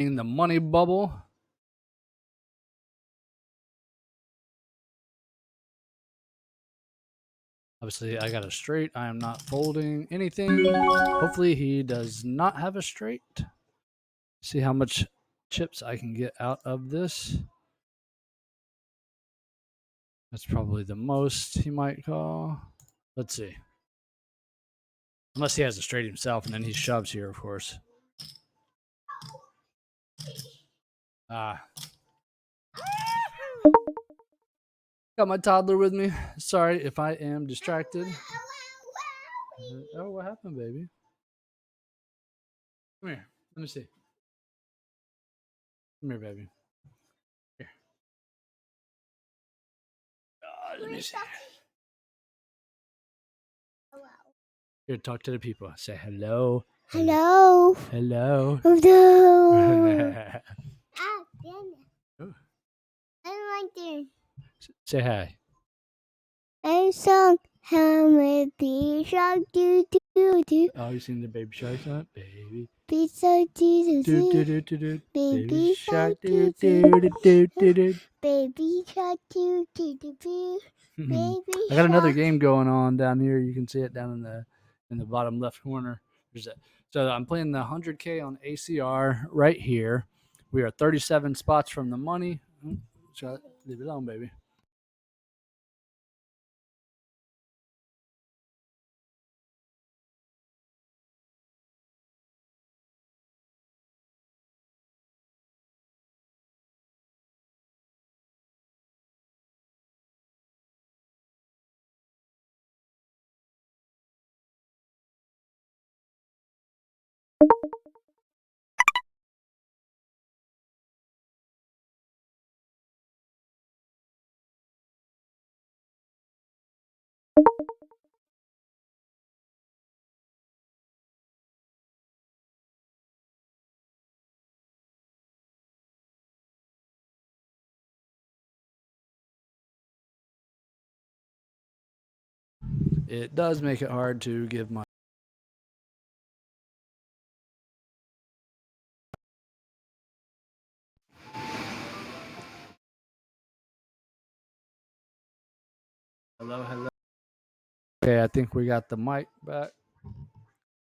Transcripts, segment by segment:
in the money bubble. Obviously, I got a straight. I am not folding anything. Hopefully, he does not have a straight. See how much chips I can get out of this. That's probably the most he might call. Let's see. Unless he has a straight himself, and then he shoves here, of course. Ah. Got my toddler with me. Sorry if I am distracted. Oh, what happened, baby? Come here. Let me see. Come here, baby. Here. Let me see. Here, talk to the people. Say hello. Hello. Hello. Hello. Oh. I like it. Say hi. I sung Baby Shark do do do. Oh, you seen the baby shark song? Baby. Pizza Jesus. Do do do do do. Baby Shark do do do do do do do. Baby Shark do do do. Baby I got another Shark. game going on down here. You can see it down in the bottom left corner. So I'm playing the 100K on ACR right here. We are 37 spots from the money. Leave it alone, baby. It does make it hard to give my. Hello, hello. Okay, I think we got the mic back.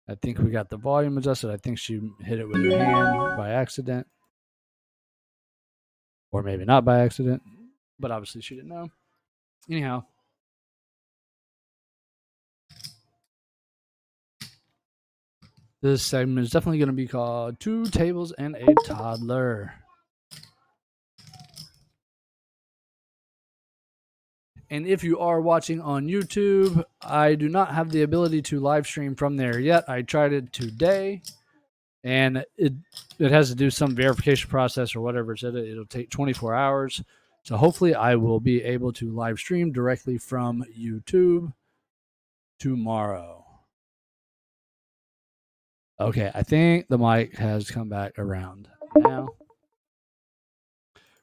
I think we got the volume adjusted. I think she hit it with her hand by accident. Or maybe not by accident. But obviously she didn't know. Anyhow. This segment is definitely going to be called Two Tables and a Toddler. And if you are watching on YouTube, I do not have the ability to live stream from there yet. I tried it today, and it has to do some verification process or whatever it said. It'll take 24 hours. So hopefully I will be able to live stream directly from YouTube tomorrow. Okay, I think the mic has come back around now.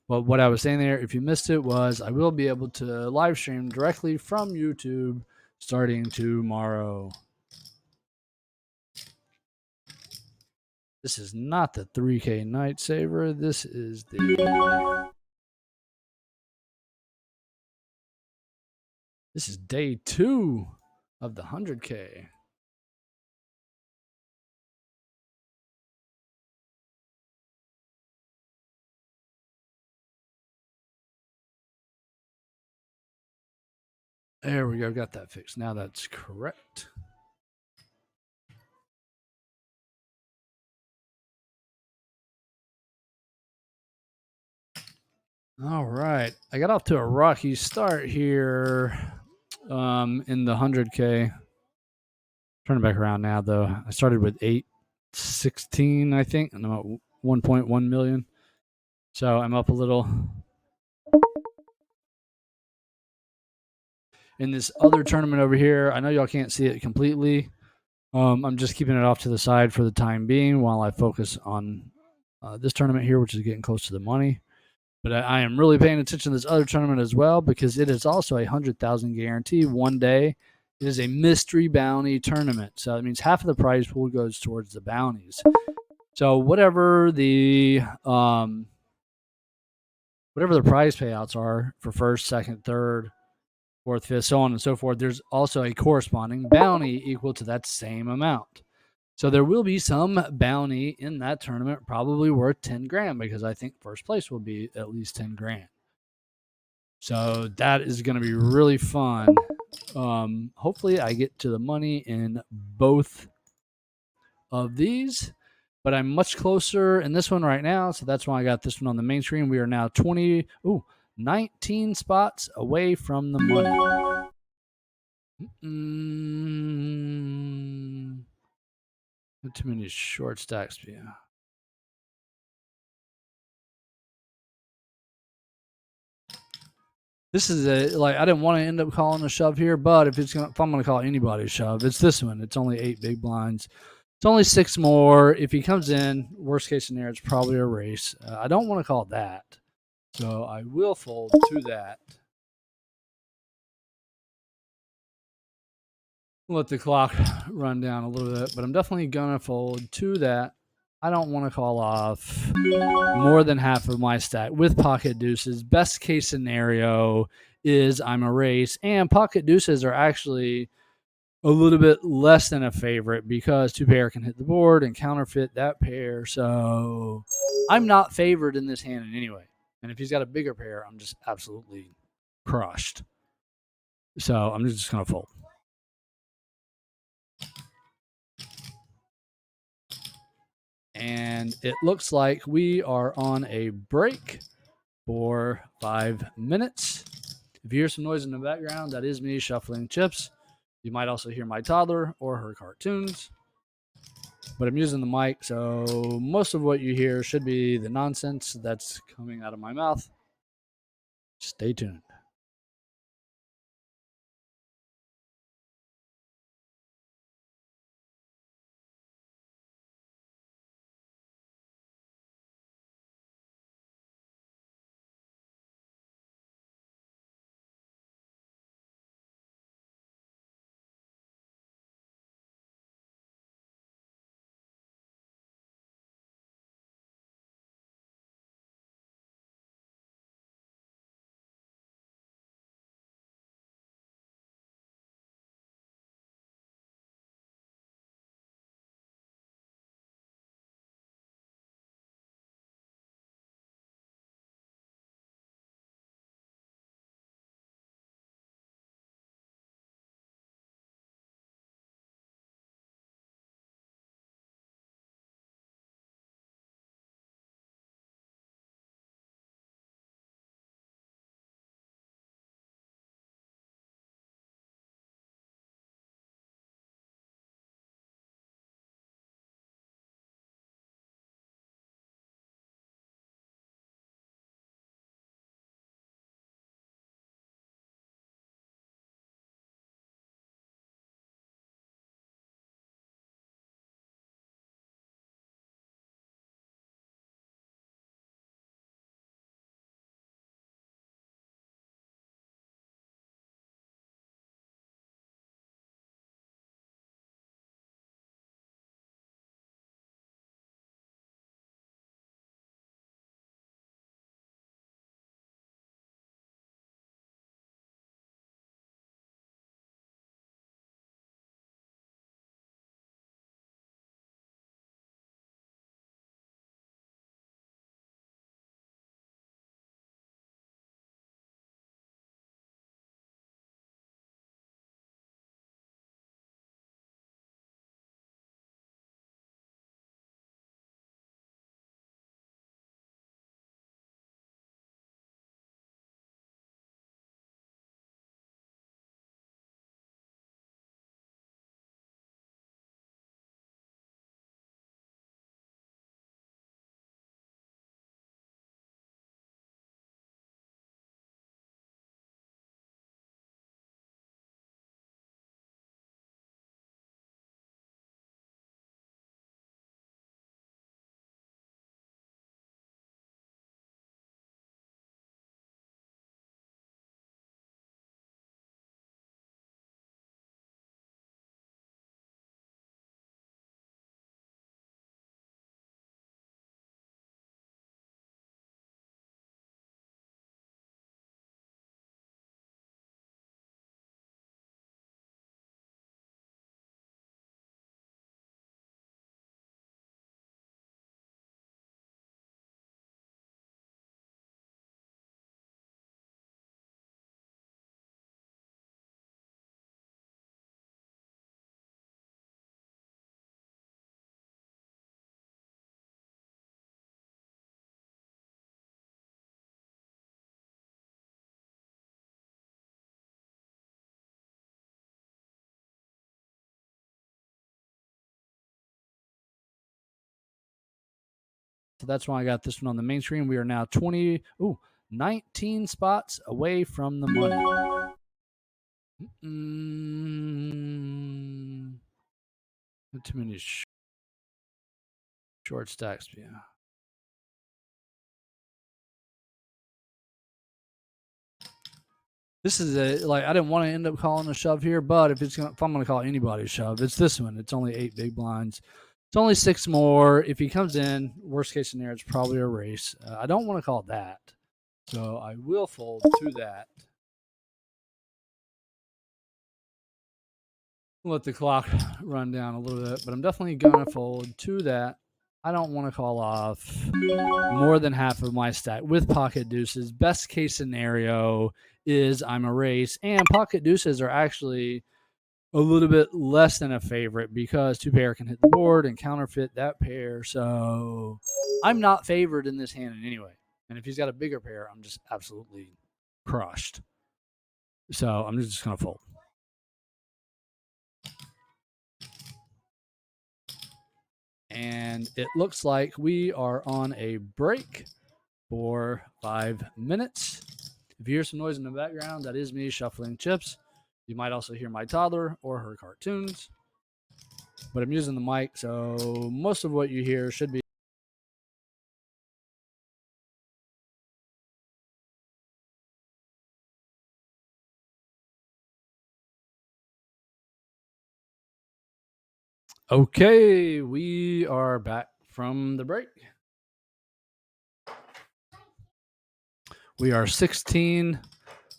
But what I was saying there, if you missed it, was I will be able to live stream directly from YouTube starting tomorrow. This is not the 3K Night Saver. This is day 2 of the 100K. There we go. Got that fixed. Now that's correct. All right. I got off to a rocky start here in the 100K. Turning back around now, though. I started with 816, I think, and I'm at 1.1 million. So I'm up a little. In this other tournament over here, I know y'all can't see it completely. I'm just keeping it off to the side for the time being while I focus on this tournament here, which is getting close to the money. But I am really paying attention to this other tournament as well because it is also a 100,000 guarantee one day. It is a mystery bounty tournament. So that means half of the prize pool goes towards the bounties. So whatever the prize payouts are for first, second, third, fourth, fifth, so on and so forth, there's also a corresponding bounty equal to that same amount. So there will be some bounty in that tournament, probably worth 10 grand, because I think first place will be at least 10 grand. So that is going to be really fun. Hopefully I get to the money in both of these, but I'm much closer in this one right now. So that's why I got this one on the main screen. We are now 19 spots away from the money. Not too many short stacks. Yeah. This is I didn't want to end up calling a shove here, but if I'm gonna call anybody a shove, it's this one. It's only 8 big blinds. It's only 6 more. If he comes in, worst case scenario, it's probably a race. I don't want to call that, so I will fold to that. Let the clock run down a little bit, but I'm definitely gonna fold to that. I don't want to call off more than half of my stack with pocket deuces. Best case scenario is I'm a race, and pocket deuces are actually a little bit less than a favorite because two pair can hit the board and counterfeit that pair. So I'm not favored in this hand in any way. And if he's got a bigger pair, I'm just absolutely crushed. So I'm just going to fold. And it looks like we are on a break for 5 minutes. If you hear some noise in the background, that is me shuffling chips. You might also hear my toddler or her cartoons. But I'm using the mic, so most of what you hear should be the nonsense that's coming out of my mouth. Stay tuned. So that's why I got this one on the main screen. We are now 19 spots away from the money. Not too many short stacks. Yeah. This is I didn't want to end up calling a shove here, but if I'm gonna call anybody a shove, it's this one. It's only 8 big blinds. It's only 6 more. If he comes in, worst case scenario, it's probably a race. I don't want to call that, so I will fold to that. Let the clock run down a little bit, but I'm definitely gonna fold to that. I don't want to call off more than half of my stack with pocket deuces. Best case scenario is I'm a race, and pocket deuces are actually a little bit less than a favorite because 2 pair can hit the board and counterfeit that pair. So I'm not favored in this hand in any way. And if he's got a bigger pair, I'm just absolutely crushed. So I'm just going to fold. And it looks like we are on a break for 5 minutes. If you hear some noise in the background, that is me shuffling chips. You might also hear my toddler or her cartoons. But I'm using the mic, so most of what you hear should be. Okay, we are back from the break. We are 16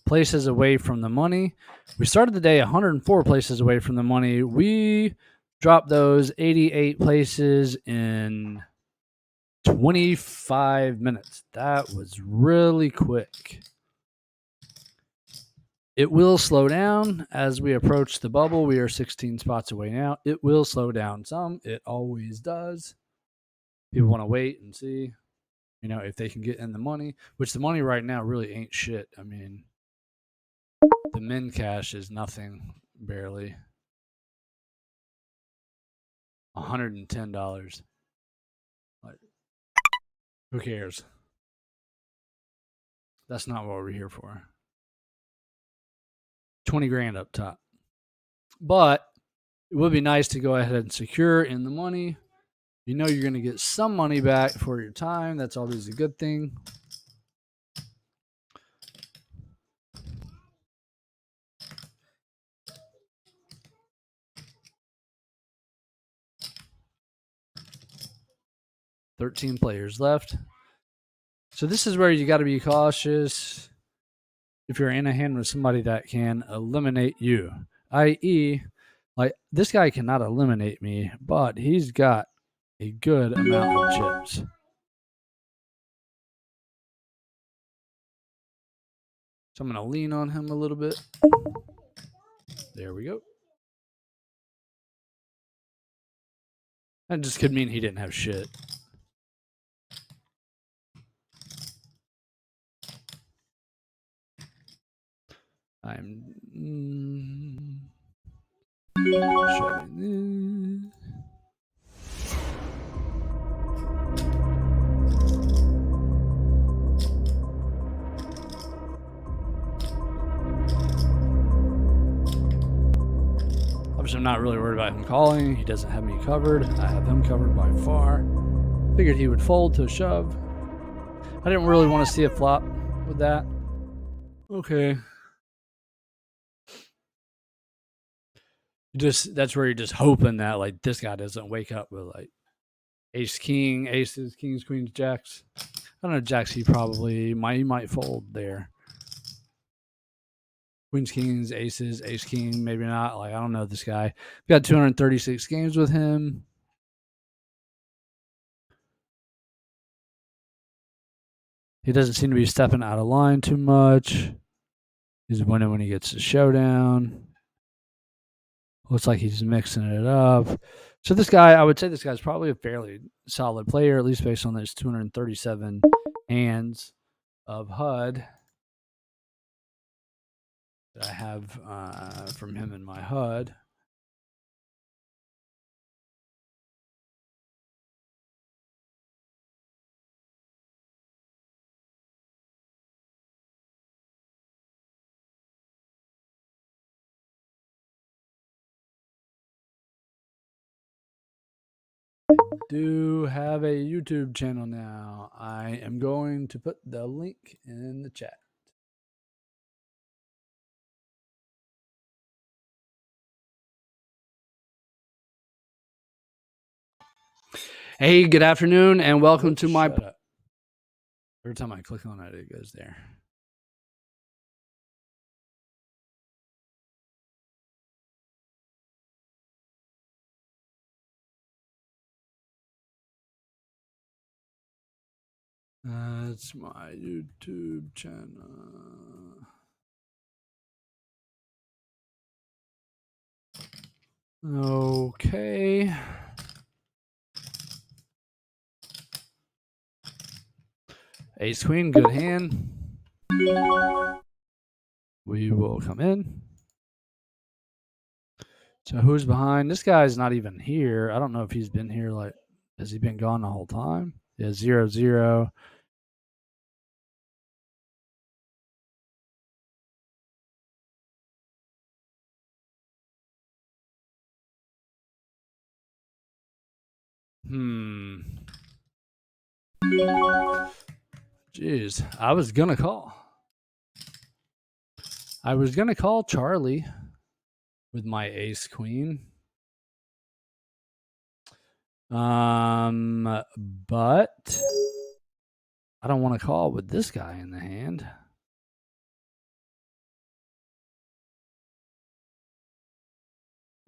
places away from the money. We started the day 104 places away from the money. We dropped those 88 places in 25 minutes. That was really quick. It will slow down as we approach the bubble. We are 16 spots away now. It will slow down some. It always does. People want to wait and see, if they can get in the money, which the money right now really ain't shit. I mean, the min cash is nothing, barely. $110. Like, who cares? That's not what we're here for. 20 grand up top. But it would be nice to go ahead and secure in the money. You're going to get some money back for your time. That's always a good thing. $13 players left. So this is where you got to be cautious if you're in a hand with somebody that can eliminate you, i.e., like this guy cannot eliminate me, but he's got a good amount of chips. So I'm going to lean on him a little bit. There we go. That just could mean he didn't have shit. I'm shoving this. Obviously, I'm not really worried about him calling. He doesn't have me covered. I have him covered by far. Figured he would fold to a shove. I didn't really want to see a flop with that. Okay. That's where you're just hoping that like this guy doesn't wake up with like ace king, aces, kings, queens, jacks. I don't know, jacks he might fold there. Queens, kings, aces, ace king, maybe not. Like I don't know this guy. We got 236 games with him. He doesn't seem to be stepping out of line too much. He's winning when he gets to showdown. Looks like he's mixing it up. So this guy, I would say this guy's probably a fairly solid player, at least based on those 237 hands of HUD that I have from him in my HUD. do have a YouTube channel now. I am going to put the link in the chat. Hey, good afternoon, and welcome to my. Every time I click on it, it goes there. That's my YouTube channel. Okay. Ace Queen, good hand. We will come in. So who's behind? This guy's not even here. I don't know if he's been here. Like, has he been gone the whole time? Yeah, 0-0. Jeez, I was gonna call Charlie with my ace queen. But I don't want to call with this guy in the hand.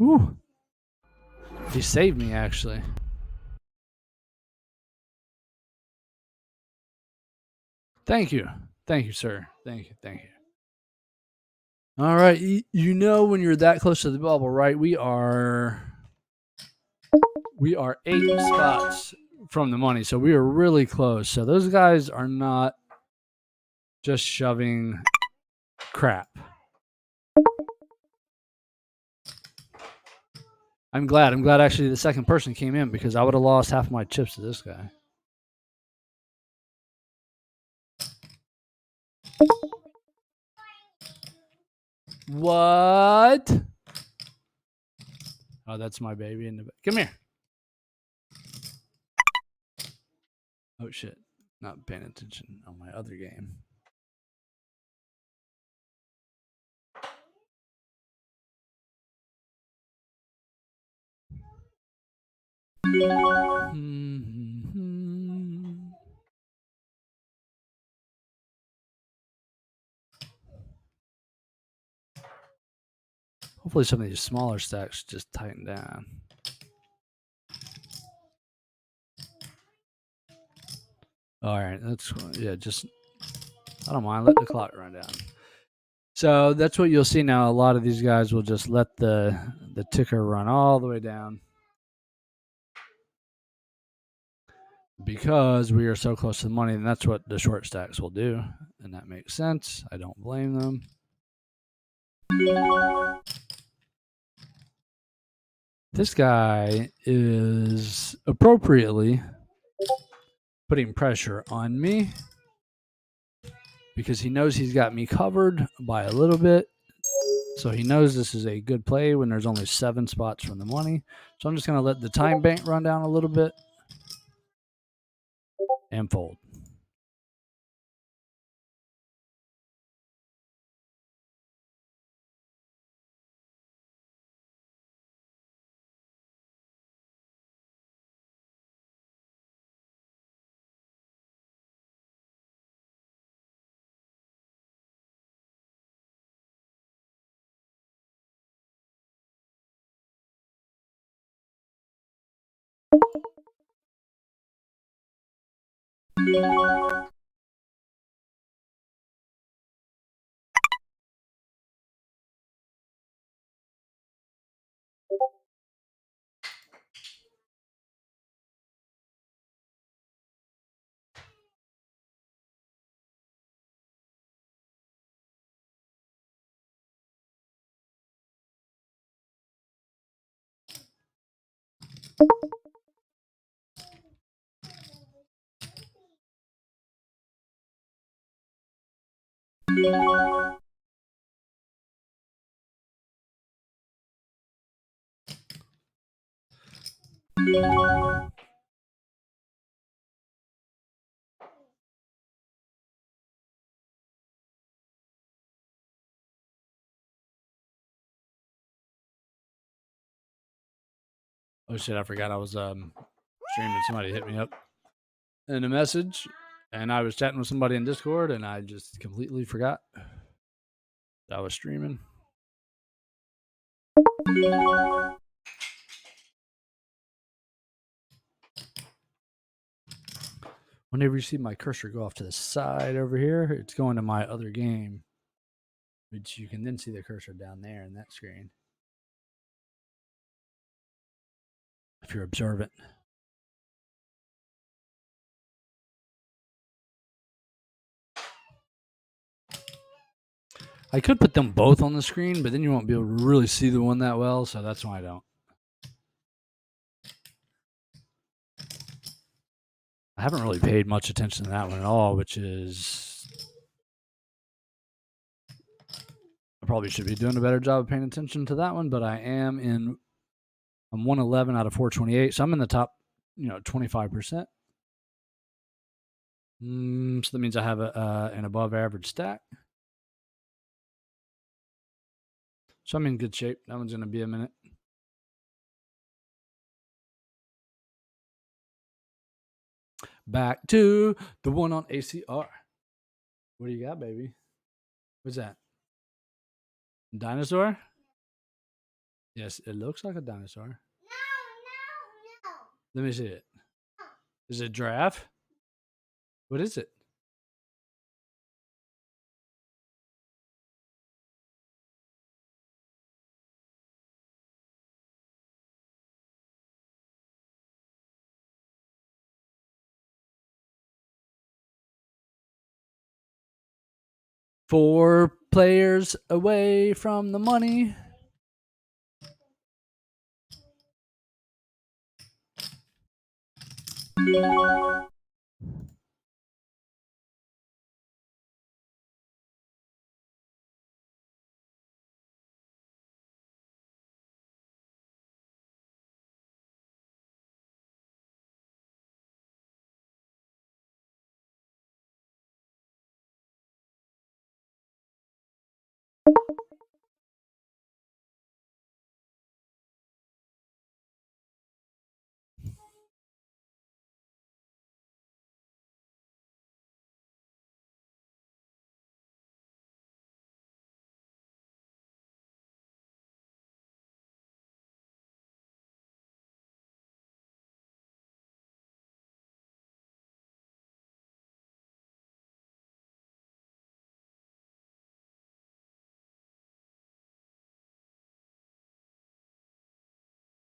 Ooh. He saved me, actually. Thank you. Thank you, sir. Thank you. Thank you. All right. You know when you're that close to the bubble, right? We are 8 spots from the money, so we are really close. So those guys are not just shoving crap. I'm glad actually the second person came in because I would have lost half my chips to this guy. What? Oh, that's my baby in the back. Come here. Oh, shit. Not paying attention on my other game. Hopefully some of these smaller stacks just tighten down. All right, that's just I don't mind. Let the clock run down. So that's what you'll see now. A lot of these guys will just let the ticker run all the way down because we are so close to the money, and that's what the short stacks will do, and that makes sense. I don't blame them. This guy is appropriately putting pressure on me because he knows he's got me covered by a little bit. So he knows this is a good play when there's only 7 spots from the money. So I'm just going to let the time bank run down a little bit and fold. Oh shit! I forgot I was streaming. Somebody hit me up in a message, and I was chatting with somebody in Discord, and I just completely forgot that I was streaming. Whenever you see my cursor go off to the side over here, it's going to my other game, which you can then see the cursor down there in that screen if you're observant. I could put them both on the screen, but then you won't be able to really see the one that well, so that's why I don't. I haven't really paid much attention to that one at all, which is I probably should be doing a better job of paying attention to that one, but I am in. I'm 111 out of 428, so I'm in the top, 25%. So that means I have an above average stack. So I'm in good shape. That one's going to be a minute. Back to the one on ACR. What do you got, baby? What's that? Dinosaur? Yes, it looks like a dinosaur. No. Let me see it. Is it giraffe? What is it? Four players away from the money.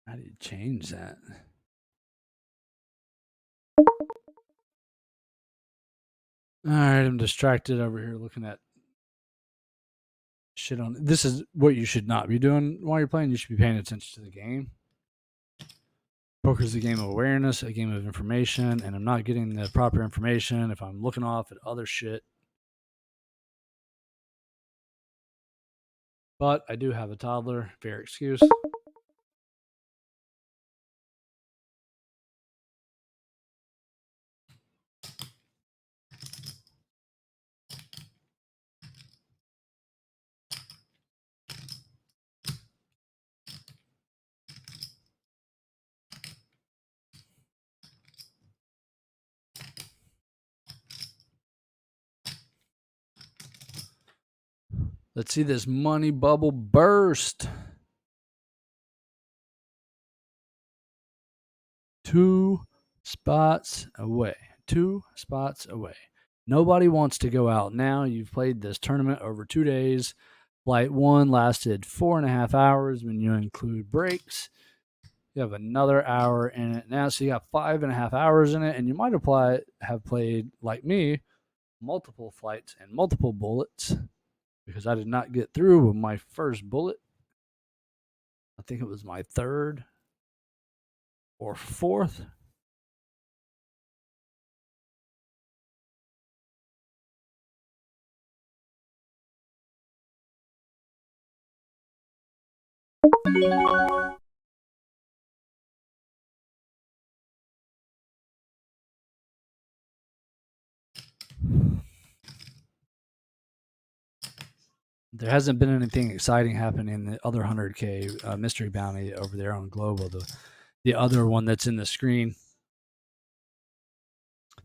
How do you change that? All right, I'm distracted over here looking at shit on. This is what you should not be doing while you're playing. You should be paying attention to the game. Poker is a game of awareness, a game of information, and I'm not getting the proper information if I'm looking off at other shit. But I do have a toddler. Fair excuse. Let's see this money bubble burst. 2 spots away. 2 spots away. Nobody wants to go out now. You've played this tournament over 2 days. Flight 1 lasted 4.5 hours when you include breaks. You have another hour in it now, so you got 5.5 hours in it, and you might have played, like me, multiple flights and multiple bullets because I did not get through with my first bullet. I think it was my third or fourth. There hasn't been anything exciting happening in the other 100K mystery bounty over there on Global. the other one that's in the screen.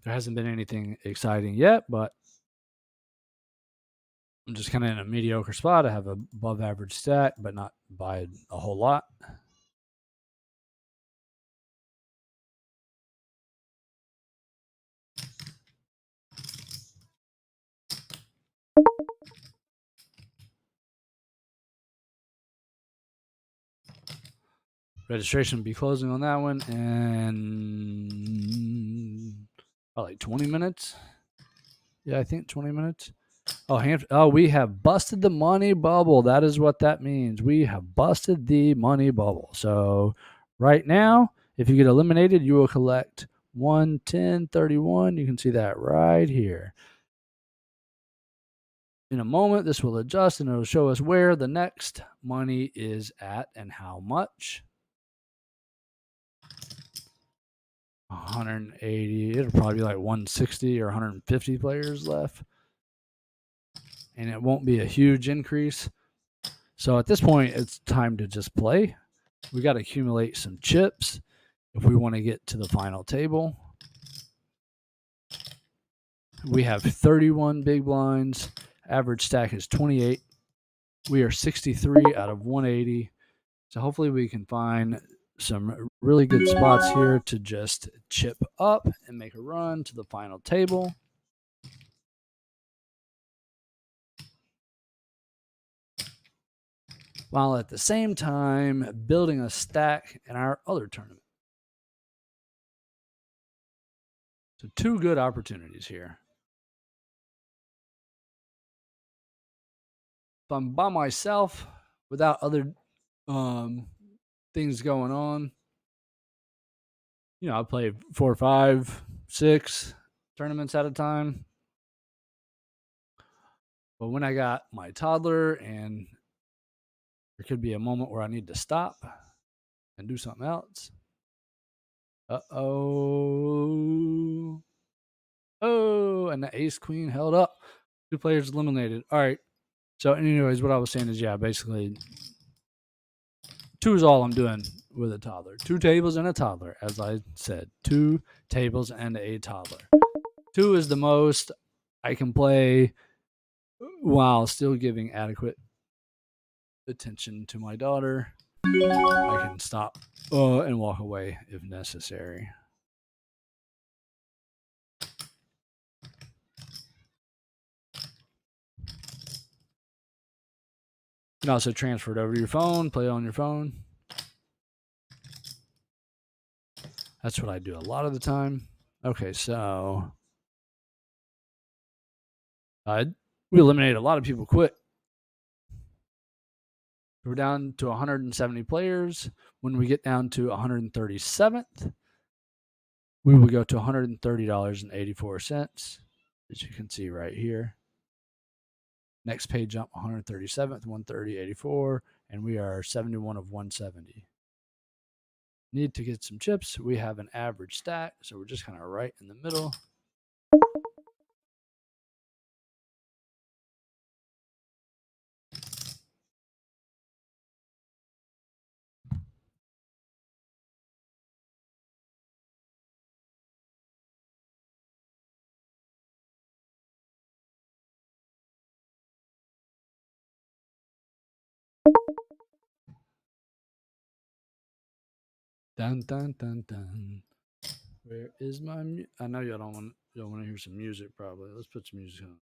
There hasn't been anything exciting yet, but I'm just kind of in a mediocre spot. I have a above average stack, but not by a whole lot. Registration will be closing on that one in like 20 minutes. Yeah, I think 20 minutes. Oh, we have busted the money bubble. That is what that means. We have busted the money bubble. So right now, if you get eliminated, you will collect 110.31. You can see that right here. In a moment, this will adjust and it'll show us where the next money is at and how much. 180. It'll probably be like 160 or 150 players left. And it won't be a huge increase. So at this point, it's time to just play. We got to accumulate some chips if we want to get to the final table. We have 31 big blinds. Average stack is 28. We are 63 out of 180. So hopefully we can find some really good spots here to just chip up and make a run to the final table. While at the same time building a stack in our other tournament. So 2 good opportunities here. If I'm by myself without other things going on, I play 4, 5, 6 tournaments at a time. But when I got my toddler and there could be a moment where I need to stop and do something else. Uh-oh. Oh, and the ace queen held up. 2 players eliminated. All right. So anyways, what I was saying is, basically 2 is all I'm doing with a toddler. 2 tables and a toddler, as I said. 2 tables and a toddler. 2 is the most I can play while still giving adequate attention to my daughter. I can stop and walk away if necessary. You can also transfer it over to your phone, play on your phone. That's what I do a lot of the time. Okay, so we eliminated a lot of people quick. We're down to 170 players. When we get down to 137th, we will go to $130.84, as you can see right here. Next page jump 137th, 130.84, and we are 71 of 170. Need to get some chips. We have an average stack, so we're just kind of right in the middle. Dun dun dun dun. Where is my? I know y'all don't want to hear some music. Probably. Let's put some music on.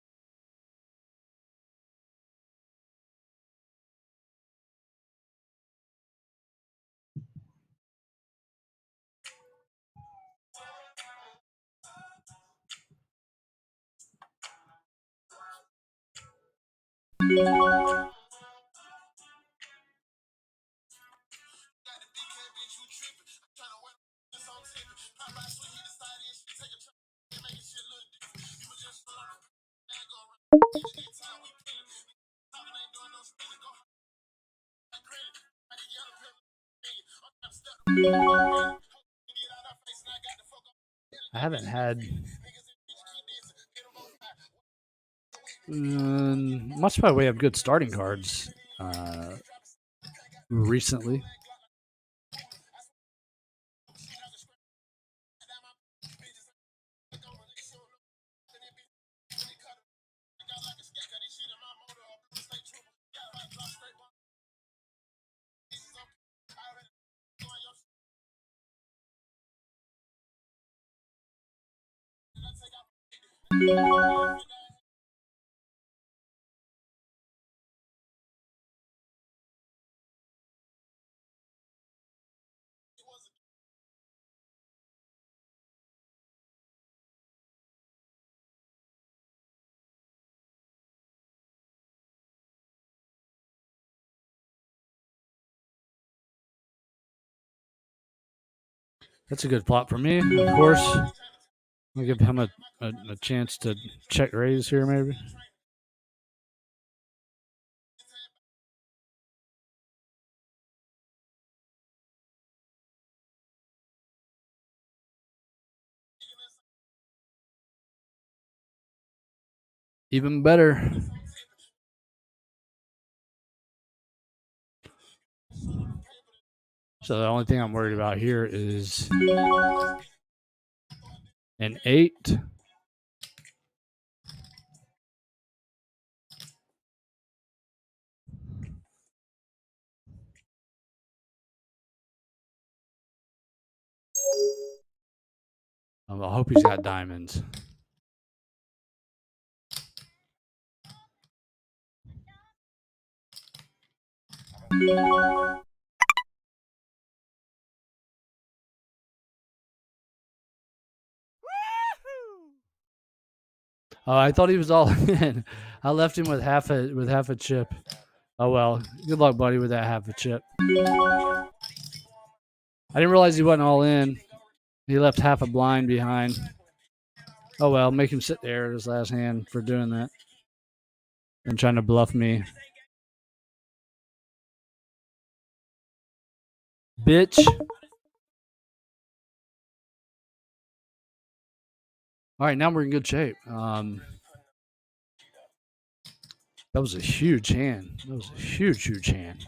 I haven't had much by way of good starting cards recently. That's a good plot for me, of course. I'll give him a chance to check raise here, maybe. Even better. So the only thing I'm worried about here is an 8. I hope he's got diamonds. Oh, I thought he was all in. I left him with half a chip. Oh well, good luck, buddy, with that half a chip. I didn't realize he wasn't all in. He left half a blind behind. Oh well, make him sit there at his last hand for doing that and trying to bluff me. Bitch. All right, now we're in good shape. That was a huge hand. That was a huge hand.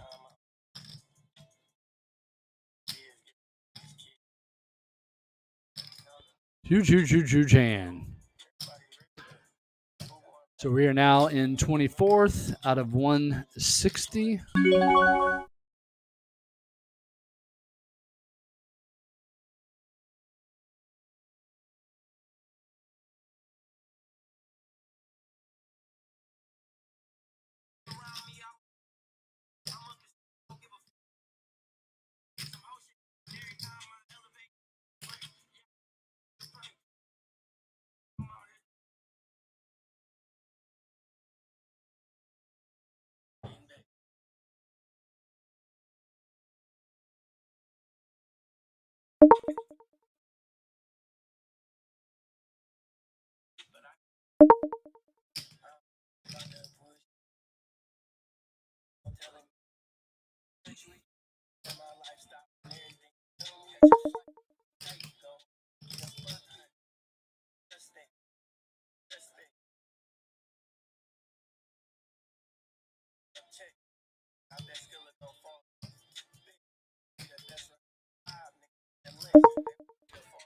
Huge hand. So we are now in 24th out of 160.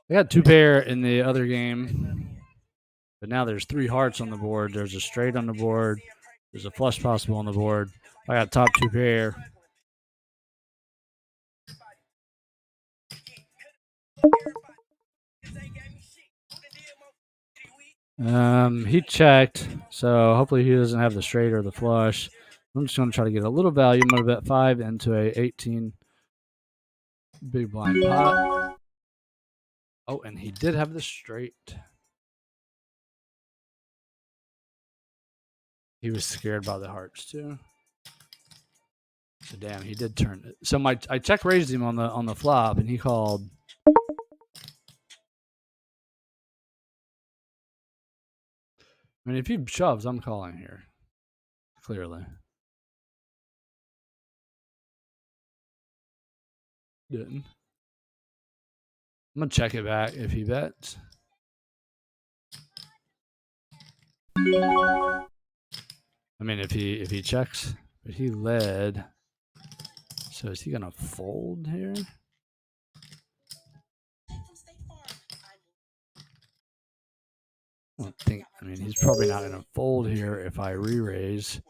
I got 2 pair in the other game, but now there's 3 hearts on the board. There's a straight on the board. There's a flush possible on the board. I got top 2 pair. He checked, so hopefully he doesn't have the straight or the flush. I'm just going to try to get a little value. I'm going to bet 5 into a 18 big blind pot. Oh, and he did have the straight. He was scared by the hearts too. So damn, he did turn it. So I check raised him on the flop, and he called. I mean, if he shoves, I'm calling here. Clearly. Didn't. I'm gonna check it back if he bets. I mean, if he checks, but he led. So is he gonna fold here? I don't think. I mean, he's probably not gonna fold here if I re-raise.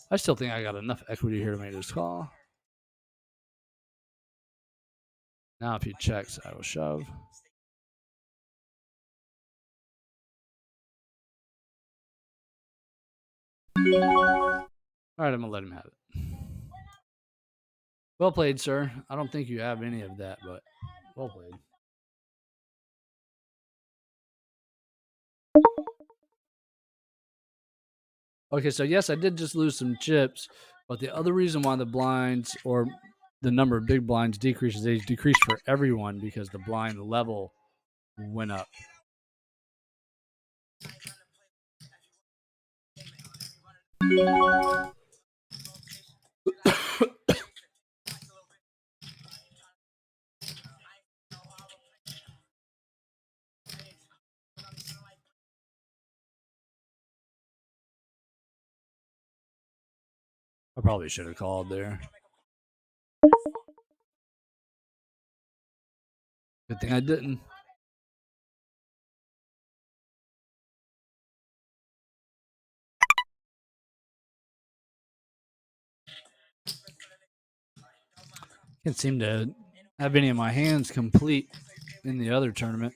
I still think I got enough equity here to make this call. Now if he checks, I will shove. All right, I'm gonna let him have it. Well played, sir. I don't think you have any of that, but well played. Okay, so yes, I did just lose some chips, but the other reason why the blinds or the number of big blinds decreases, they decrease for everyone because the blind level went up. I probably should have called there. Good thing I didn't. Can't seem to have any of my hands complete in the other tournament.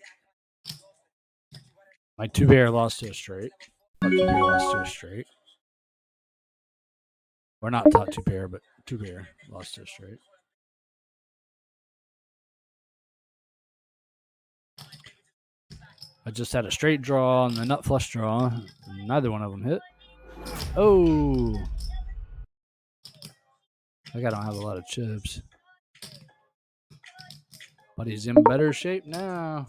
My two pair lost to a straight. Top two pair lost to a straight. Or not top two pair, but two pair lost to a straight. I just had a straight draw and the nut flush draw. Neither one of them hit. Oh, I don't have a lot of chips. But he's in better shape now.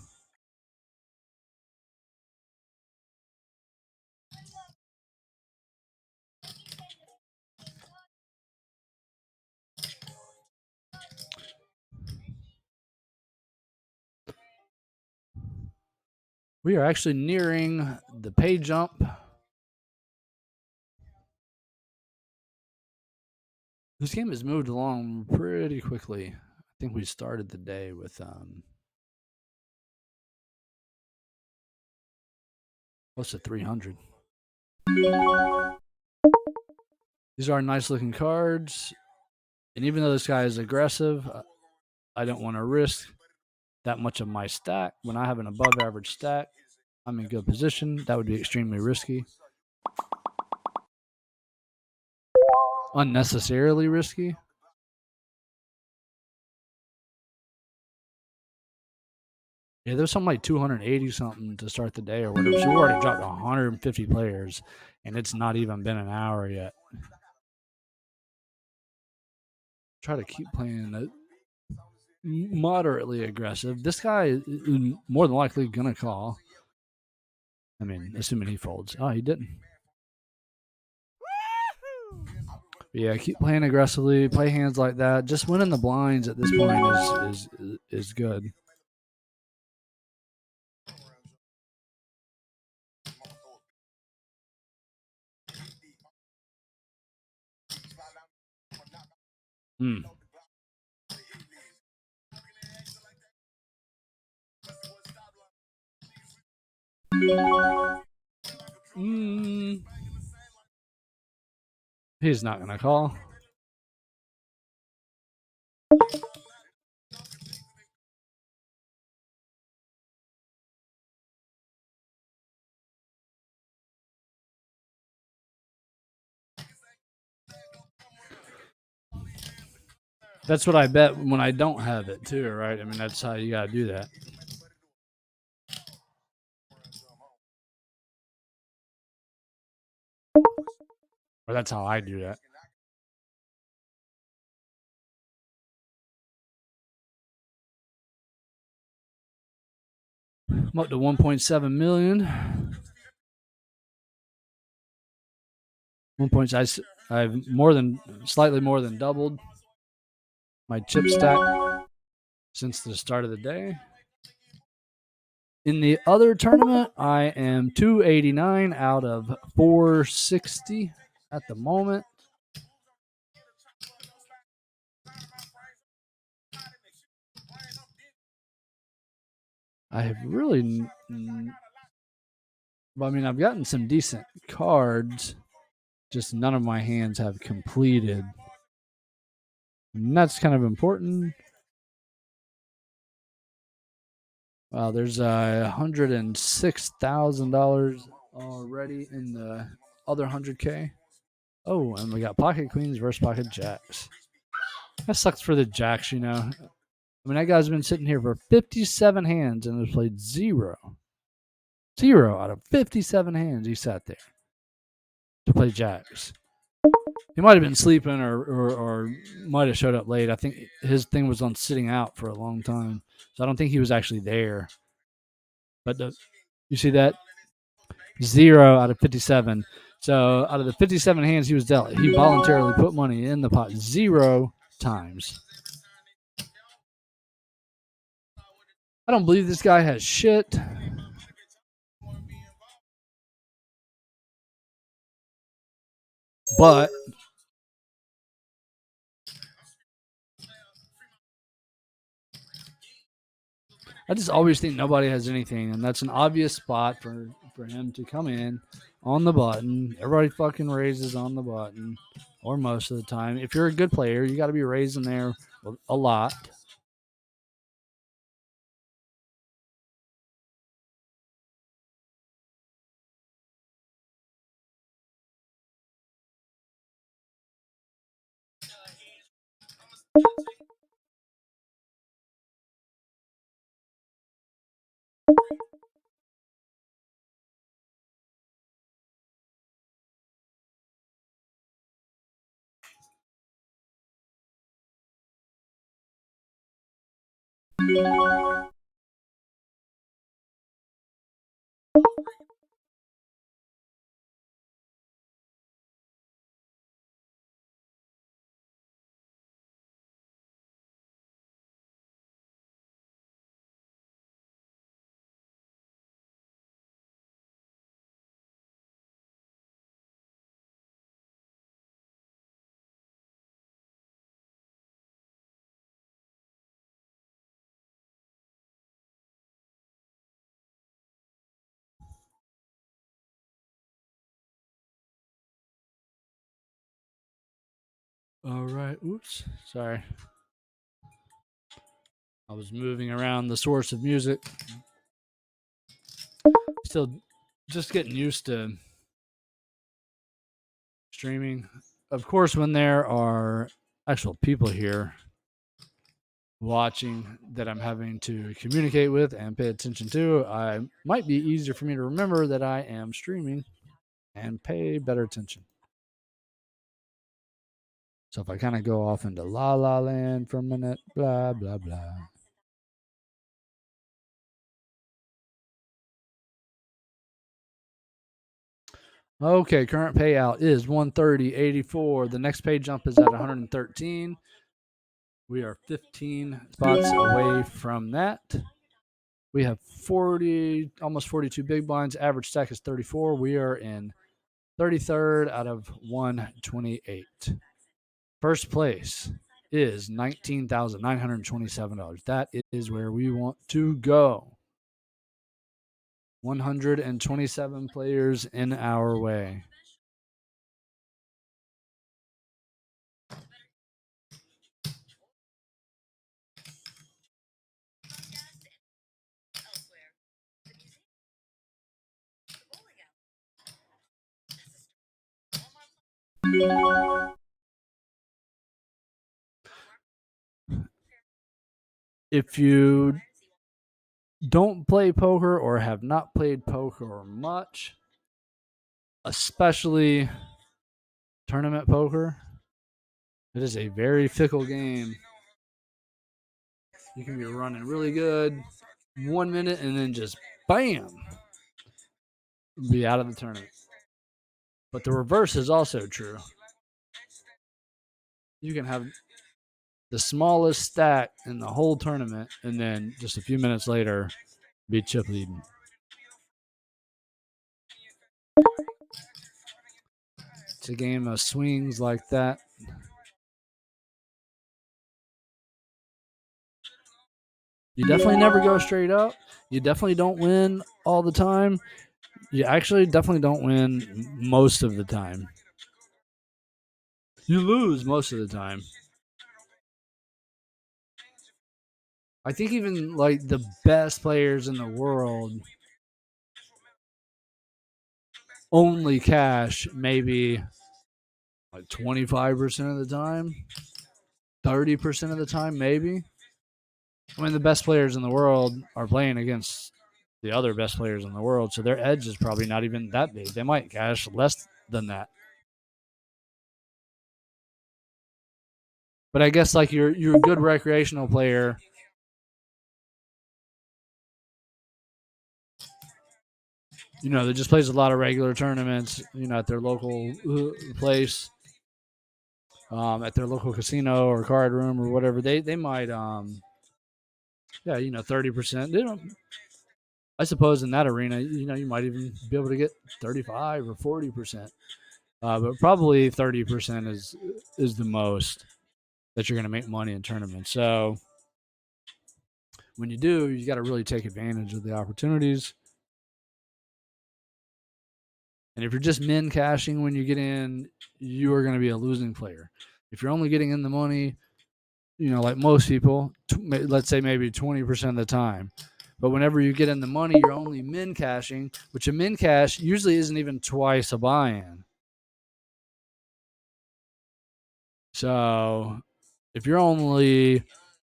We are actually nearing the pay jump. This game has moved along pretty quickly. I think we started the day with close to 300. These are nice looking cards. And even though this guy is aggressive, I don't want to risk that much of my stack. When I have an above average stack, I'm in good position. That would be extremely risky. Unnecessarily risky. Yeah, there's something like 280 something to start the day or whatever. So we already dropped 150 players, and it's not even been an hour yet. Try to keep playing moderately aggressive. This guy is more than likely gonna call. I mean, assuming he folds. Oh, he didn't. Yeah, keep playing aggressively. Play hands like that. Just winning the blinds at this point is good. Hmm. Mm. He's not gonna call. That's what I bet when I don't have it too, right? I mean, that's how you gotta do that. Or that's how I do that. I'm up to 1.7 million. 1.6. I've slightly more than doubled my chip stack since the start of the day. In the other tournament, I am 289 out of 460 at the moment. I have really, well, I mean, I've gotten some decent cards, just none of my hands have completed. And that's kind of important. Wow, there's $106,000 already in the other 100K. Oh, and we got pocket queens versus pocket jacks. That sucks for the jacks, you know. I mean, that guy's been sitting here for 57 hands and has played zero. Zero out of 57 hands he sat there to play jacks. He might have been sleeping or might have showed up late. I think his thing was on sitting out for a long time. So I don't think he was actually there. But you see that? 0 out of 57. So out of the 57 hands he was dealt, he voluntarily put money in the pot 0 times. I don't believe this guy has shit. But I just always think nobody has anything, and that's an obvious spot for him to come in on the button. Everybody fucking raises on the button, or most of the time. If you're a good player, you got to be raising there a lot. All right. Oops. Sorry. I was moving around the source of music. Still just getting used to streaming. Of course, when there are actual people here watching that I'm having to communicate with and pay attention to, I might be easier for me to remember that I am streaming and pay better attention. So if I kind of go off into la la land for a minute, blah blah blah. Okay, current payout is 130.84. The next pay jump is at 113. We are 15 spots away from that. We have 40, almost 42 big blinds. Average stack is 34. We are in 33rd out of 128. First place is $19,927. That is where we want to go. 127 players in our way. If you don't play poker or have not played poker much, especially tournament poker, it is a very fickle game. You can be running really good 1 minute and then just bam, be out of the tournament. But the reverse is also true. You can have the smallest stack in the whole tournament and then just a few minutes later be chip leading. It's a game of swings like that. You definitely never go straight up. You definitely don't win all the time. You actually definitely don't win most of the time. You lose most of the time. I think even like the best players in the world only cash maybe like 25% of the time, 30% of the time, maybe. I mean, the best players in the world are playing against the other best players in the world, so their edge is probably not even that big. They might cash less than that. But I guess like you're a good recreational player. That just plays a lot of regular tournaments. At their local place, at their local casino or card room or whatever. They might yeah 30%. They don't. I suppose in that arena, you might even be able to get 35 or 40%. But probably 30% is the most that you're going to make money in tournaments. So when you do, you got to really take advantage of the opportunities. And if you're just min cashing when you get in, you are going to be a losing player. If you're only getting in the money, like most people, let's say maybe 20% of the time. But whenever you get in the money, you're only min cashing, which a min cash usually isn't even twice a buy in. So if you're only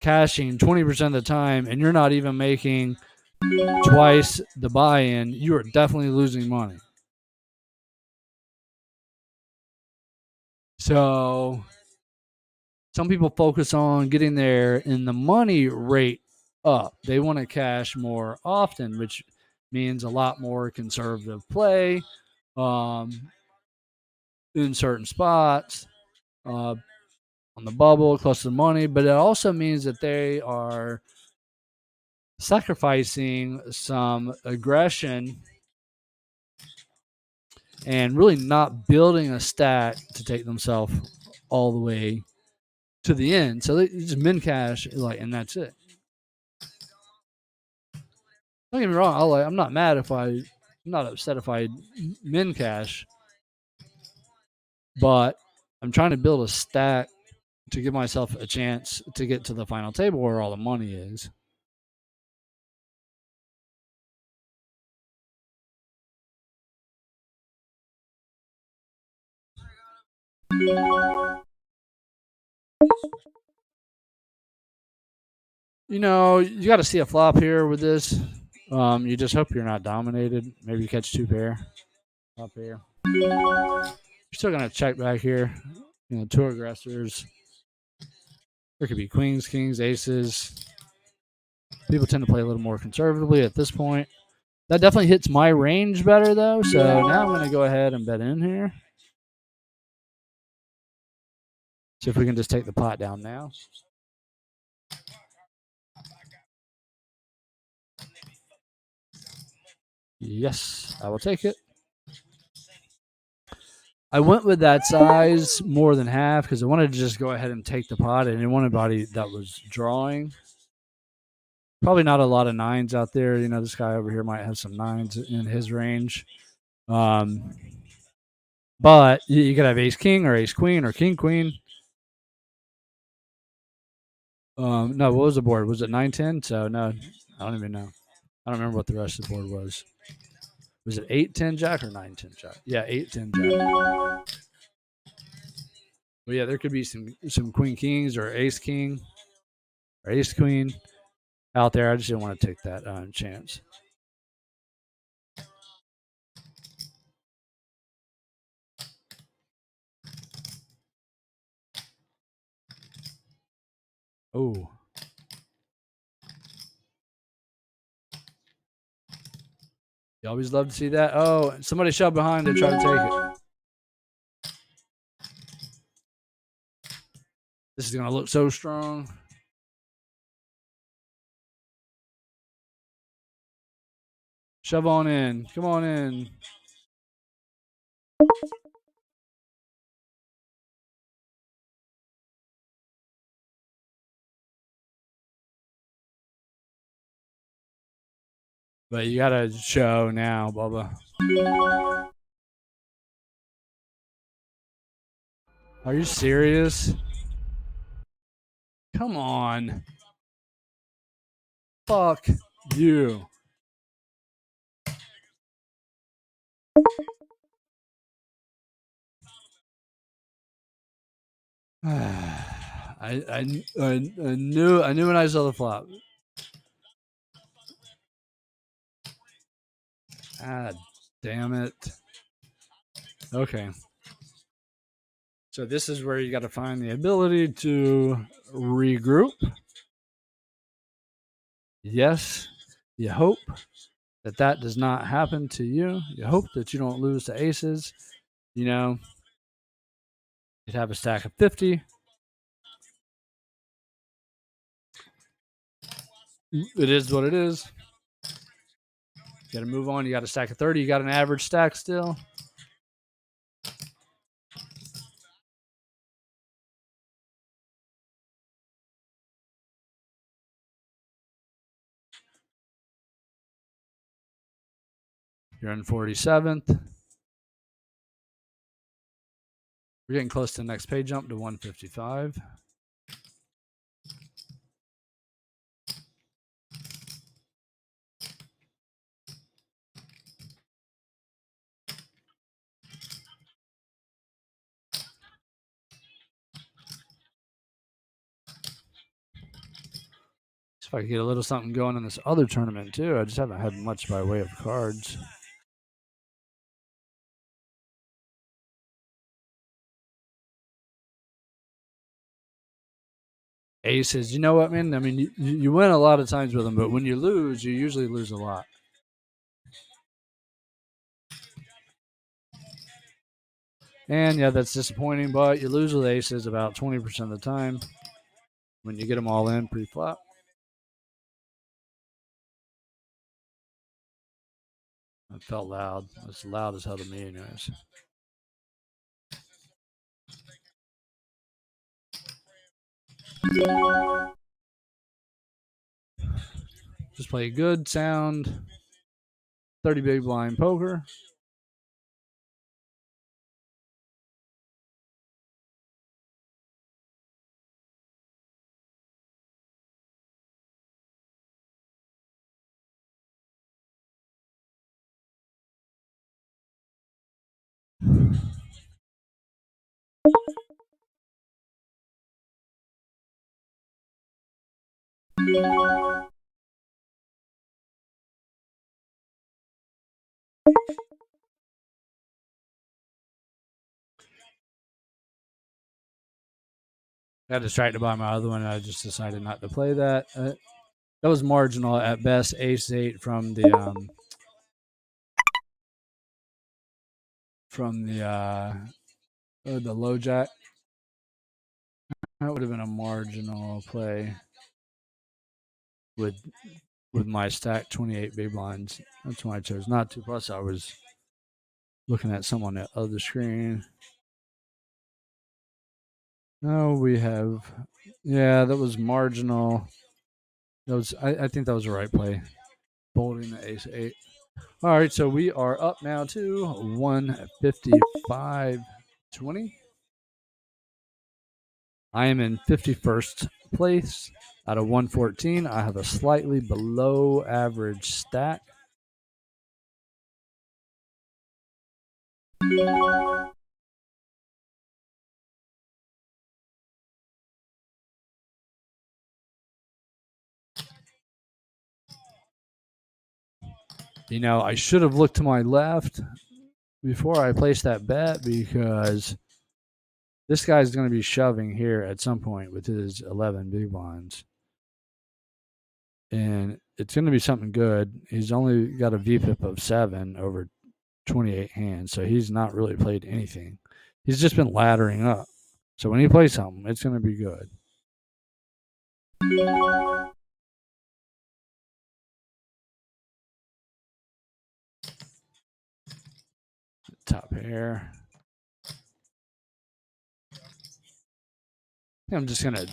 cashing 20% of the time and you're not even making twice the buy in, you are definitely losing money. So some people focus on getting there in the money rate up. They want to cash more often, which means a lot more conservative play um, in certain spots on the bubble, close to the money. But it also means that they are sacrificing some aggression and really not building a stack to take themselves all the way to the end. So they just min cash, and that's it. Don't get me wrong. I'm not mad I'm not upset if I min cash, but I'm trying to build a stack to give myself a chance to get to the final table where all the money is. You got to see a flop here with this. You just hope you're not dominated. Maybe you catch two pair up here. You're still gonna check back here. Two aggressors. There could be queens, kings, aces. People tend to play a little more conservatively at this point. That definitely hits my range better though. So now I'm gonna go ahead and bet in here. See if we can just take the pot down now. Yes, I will take it. I went with that size more than half because I wanted to just go ahead and take the pot. I didn't want anybody that was drawing. Probably not a lot of nines out there. This guy over here might have some nines in his range. But you could have ace king or ace queen or king queen. No, what was the board? Was it 9-10? So no, I don't even know. I don't remember what the rest of the board was. Was it 8-10 jack or 9-10 jack? Yeah, 8-10 jack. But yeah, there could be some queen kings or ace king or ace queen out there. I just didn't want to take that chance. Oh. You always love to see that. Oh, somebody shoved behind to try to take it. This is going to look so strong. Shove on in. Come on in. But you got to show now, Bubba. Are you serious? Come on. Fuck you. I knew when I saw the flop. Ah, damn it. Okay. So this is where you got to find the ability to regroup. Yes, you hope that that does not happen to you. You hope that you don't lose to aces. You know, you'd have a stack of 50. It is what it is. You got to move on. You got a stack of 30. You got an average stack still. You're in 47th. We're getting close to the next pay jump to 155. If I could get a little something going in this other tournament too. I just haven't had much by way of cards. Aces, you know what, man? I mean, you win a lot of times with them, but when you lose, you usually lose a lot. And yeah, that's disappointing, but you lose with aces about 20% of the time when you get them all in pre-flop. It felt loud. It's loud as hell to me, anyways. Just play good, sound, 30 big blind poker. Got distracted by my other one, and I just decided not to play that. That was marginal at best. Ace 8 from the low jack. That would have been a marginal play with my stack 28 big blinds. That's why I chose not to. Plus, I was looking at someone on the other screen. No, we have. Yeah, that was marginal. That was. I think that was the right play. Folding the ace 8. All right, so we are up now to 155.20. I am in 51st place out of 114. I have a slightly below average stack. You know, I should have looked to my left before I placed that bet because this guy's going to be shoving here at some point with his 11 big blinds. And it's going to be something good. He's only got a VPIP of 7 over 28 hands, so he's not really played anything. He's just been laddering up. So when he plays something, it's going to be good. Top pair. I'm just going to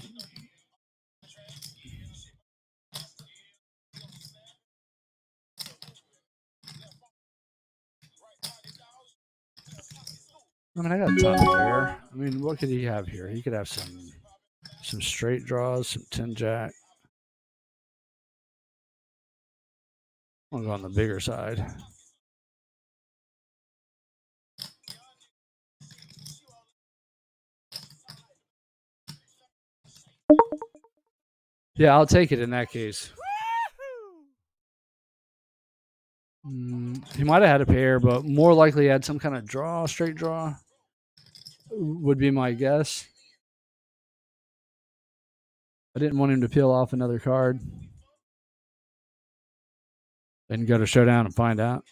I got a top pair. I mean, what could he have here? He could have some straight draws, some 10 jack. I'll go on the bigger side. Yeah, I'll take it in that case. He might have had a pair, but more likely had some kind of draw, straight draw, would be my guess. I didn't want him to peel off another card. Then go to showdown and find out.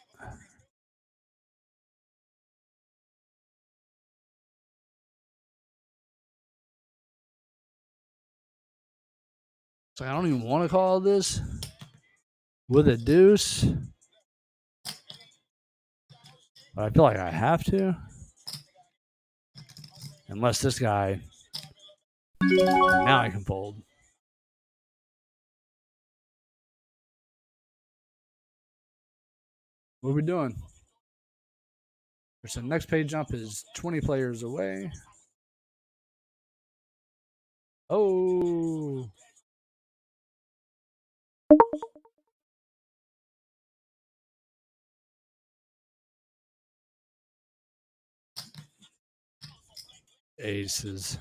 So I don't even want to call this with a deuce. But I feel like I have to. Unless this guy. Now I can fold. What are we doing? So next page jump is 20 players away. Oh. Aces.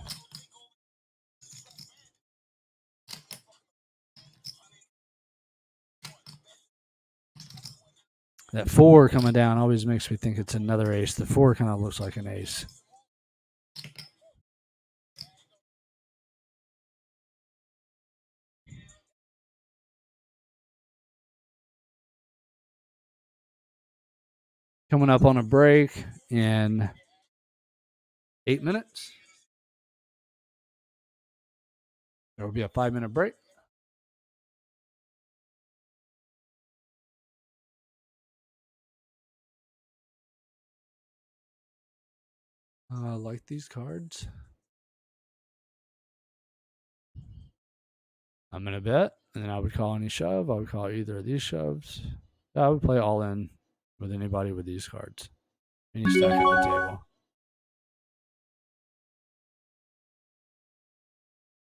That 4 coming down always makes me think it's another ace. The 4 kind of looks like an ace. Coming up on a break in 8 minutes. There will be a 5-minute break. I like these cards. I'm going to bet, and then I would call any shove. I would call either of these shoves. I would play all in with anybody with these cards. Any stack at the table.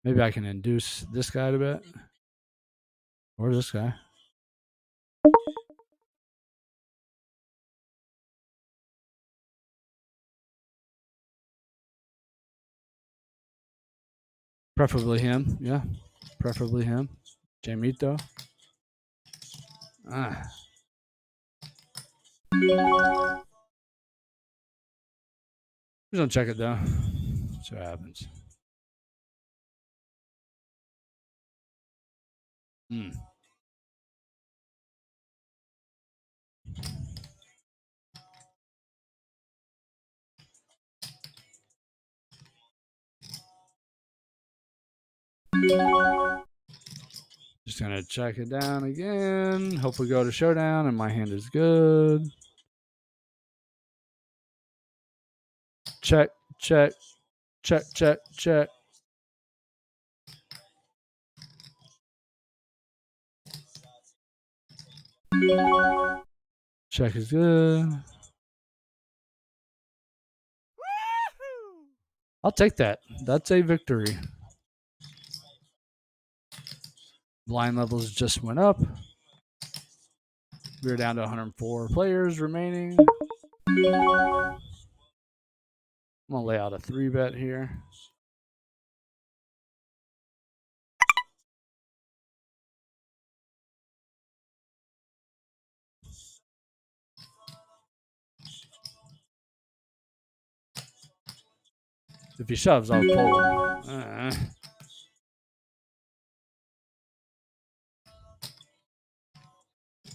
Maybe I can induce this guy to bet. Or this guy. Preferably him. Yeah. Preferably him. Jamito. Ah. Just don't check it though. See what happens. Just gonna check it down again. Hope we go to showdown and my hand is good. Check, check, check, check, check. Check is good. I'll take that. That's a victory. Blind levels just went up. We're down to 104 players remaining. I'm gonna lay out a 3-bet here. If he shoves, I'll fold.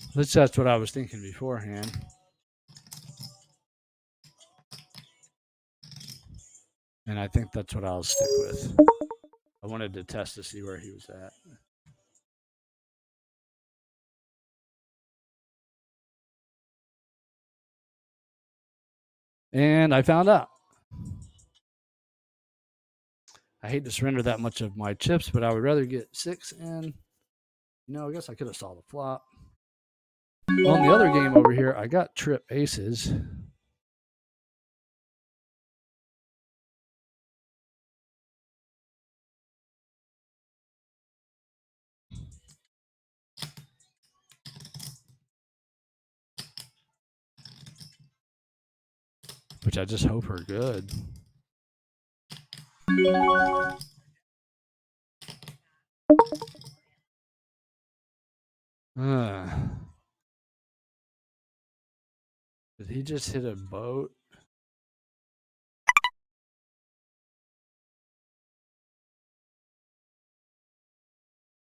At least that's what I was thinking beforehand. And I think that's what I'll stick with. I wanted to test to see where he was at. And I found out. I hate to surrender that much of my chips, but I would rather get 6 in. I guess I could have saw the flop. On the other game over here, I got trip aces. which I just hope are good. Uh, did he just hit a boat?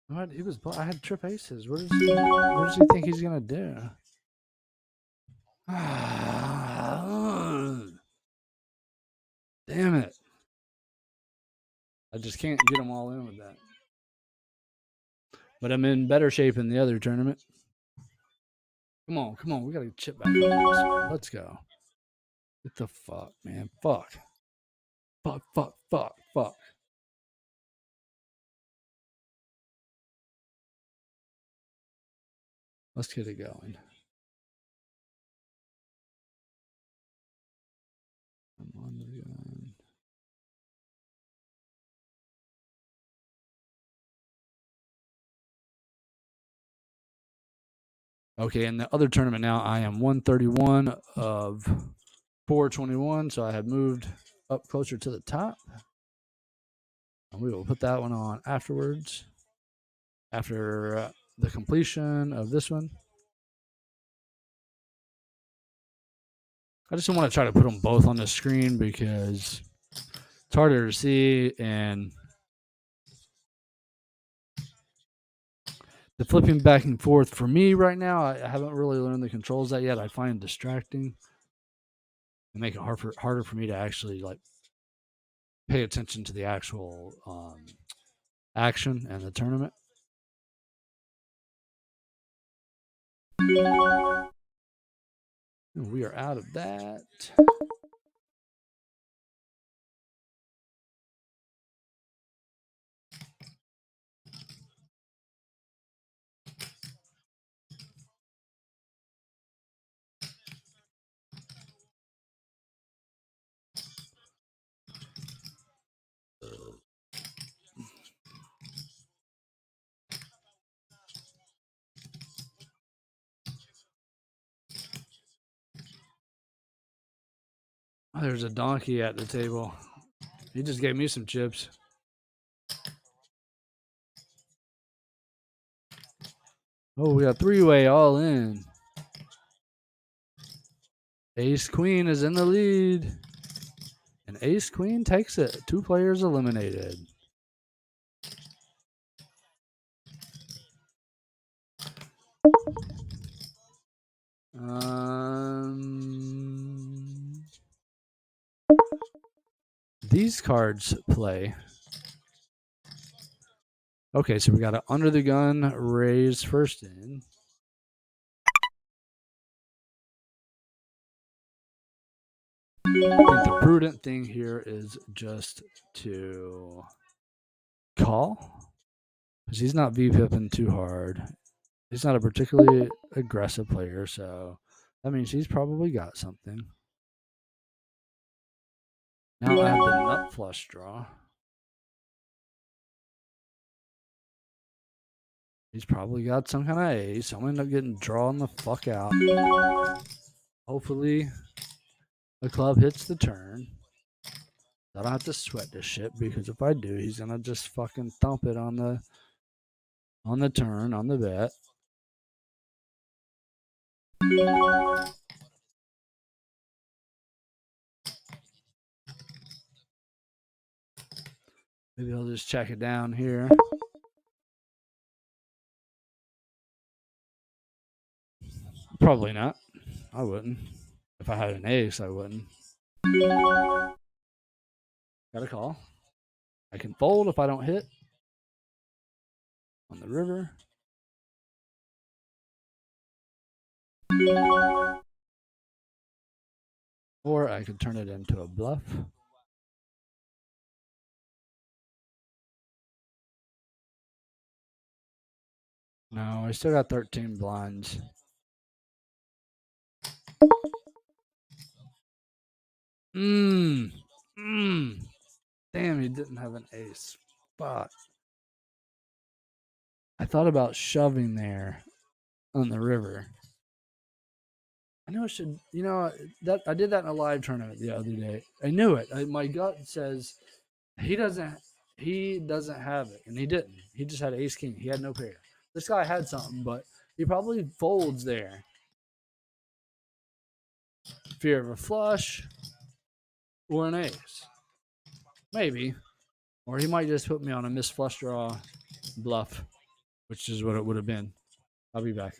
What? He was. I had trip aces. What does he think he's gonna do? Damn it! I just can't get them all in with that. But I'm in better shape in the other tournament. Come on. We gotta chip back on this. Let's go. Get the fuck, man. Fuck. Let's get it going. I'm on the gun. Okay, in the other tournament now, I am 131 of 421, so I have moved up closer to the top. And we will put that one on afterwards, after the completion of this one. I just don't want to try to put them both on the screen because it's harder to see, and the flipping back and forth for me right now, I haven't really learned the controls that yet. I find distracting and make it harder for me to actually like pay attention to the actual action and the tournament. And we are out of that. Oh, there's a donkey at the table. He just gave me some chips. Oh, we got three-way all in. Ace Queen is in the lead. And Ace Queen takes it. 2 players eliminated. These cards play. Okay, so we got an under the gun raise first in. I think the prudent thing here is just to call, because he's not V-pipping too hard. He's not a particularly aggressive player, so that means he's probably got something. Now I have the nut flush draw. He's probably got some kind of ace. I'm going to end up getting drawn the fuck out. Hopefully the club hits the turn. I don't have to sweat this shit, because if I do, he's going to just fucking thump it on the turn, on the bet. Maybe I'll just check it down here. Probably not. I wouldn't. If I had an ace, I wouldn't. Got a call. I can fold if I don't hit on the river. Or I could turn it into a bluff. No, I still got 13 blinds. Damn, he didn't have an ace. Fuck. I thought about shoving there on the river. I know I should. That I did that in a live tournament the other day. I knew it. My gut says he doesn't. He doesn't have it, and he didn't. He just had ace king. He had no pair. This guy had something, but he probably folds there. Fear of a flush or an ace, maybe, or he might just put me on a missed flush draw bluff, which is what it would have been. I'll be back.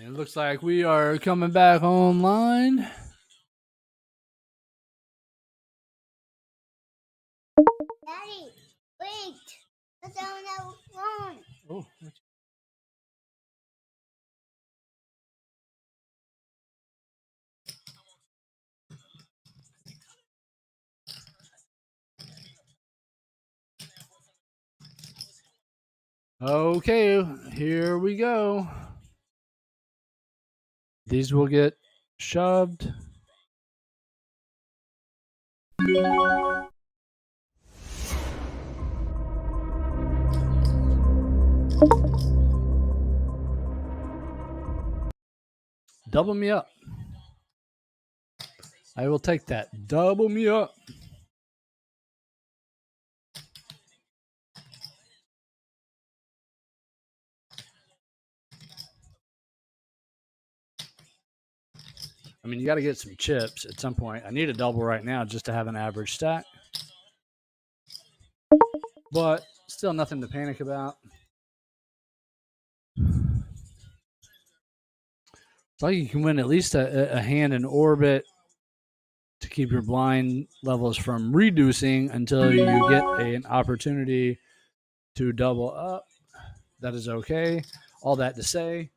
It looks like we are coming back online. Daddy, wait. What's on that phone? Oh, okay, here we go. These will get shoved. Double me up. I will take that. Double me up. I mean, you got to get some chips at some point. I need a double right now just to have an average stack. But still nothing to panic about. It's like you can win at least a hand in orbit to keep your blind levels from reducing until you get an opportunity to double up. That is okay. All that to say,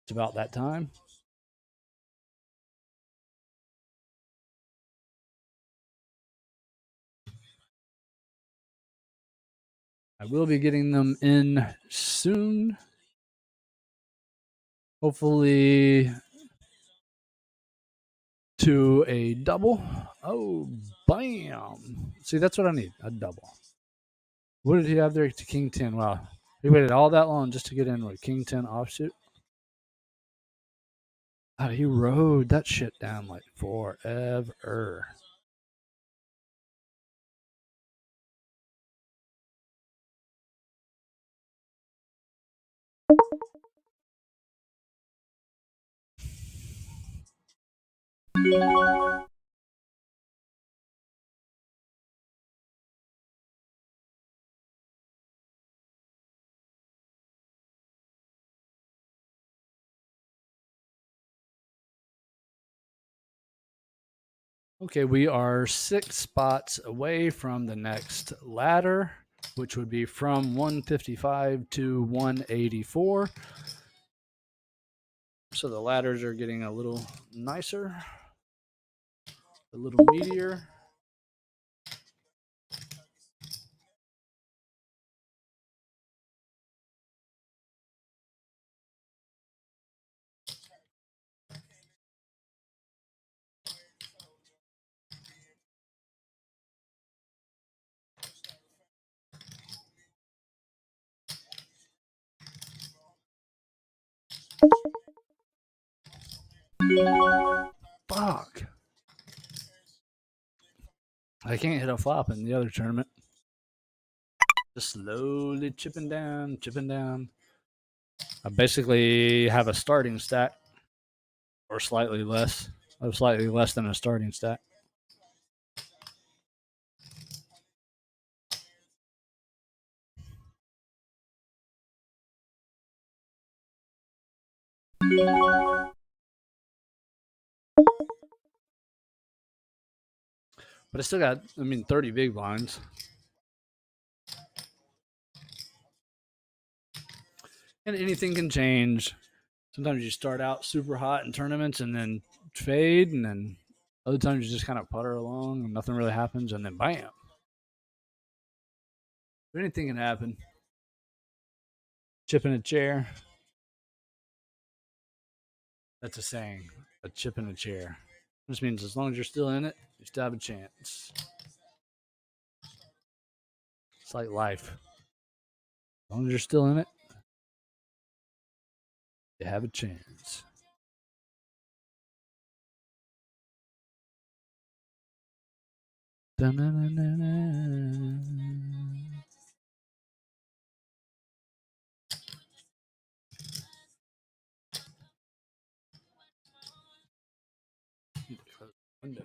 it's about that time. I will be getting them in soon. Hopefully to a double. Oh, bam. See, that's what I need, a double. What did he have there to King 10? Wow. He waited all that long just to get in with King 10 offsuit. God, he rode that shit down like forever. Okay, we are 6 spots away from the next ladder, which would be from 155 to 184. So the ladders are getting a little nicer, a little meatier. Fuck. I can't hit a flop in the other tournament. Just slowly chipping down, chipping down. I basically have a starting stack, or slightly less. I have slightly less than a starting stack. But I still got, 30 big blinds. And anything can change. Sometimes you start out super hot in tournaments and then fade, and then other times you just kind of putter along and nothing really happens, and then bam. Anything can happen. Chip in a chair. That's a saying. A chip in a chair. This means as long as you're still in it, you still have a chance. It's like life. As long as you're still in it, you have a chance. Da-na-na-na-na. Window.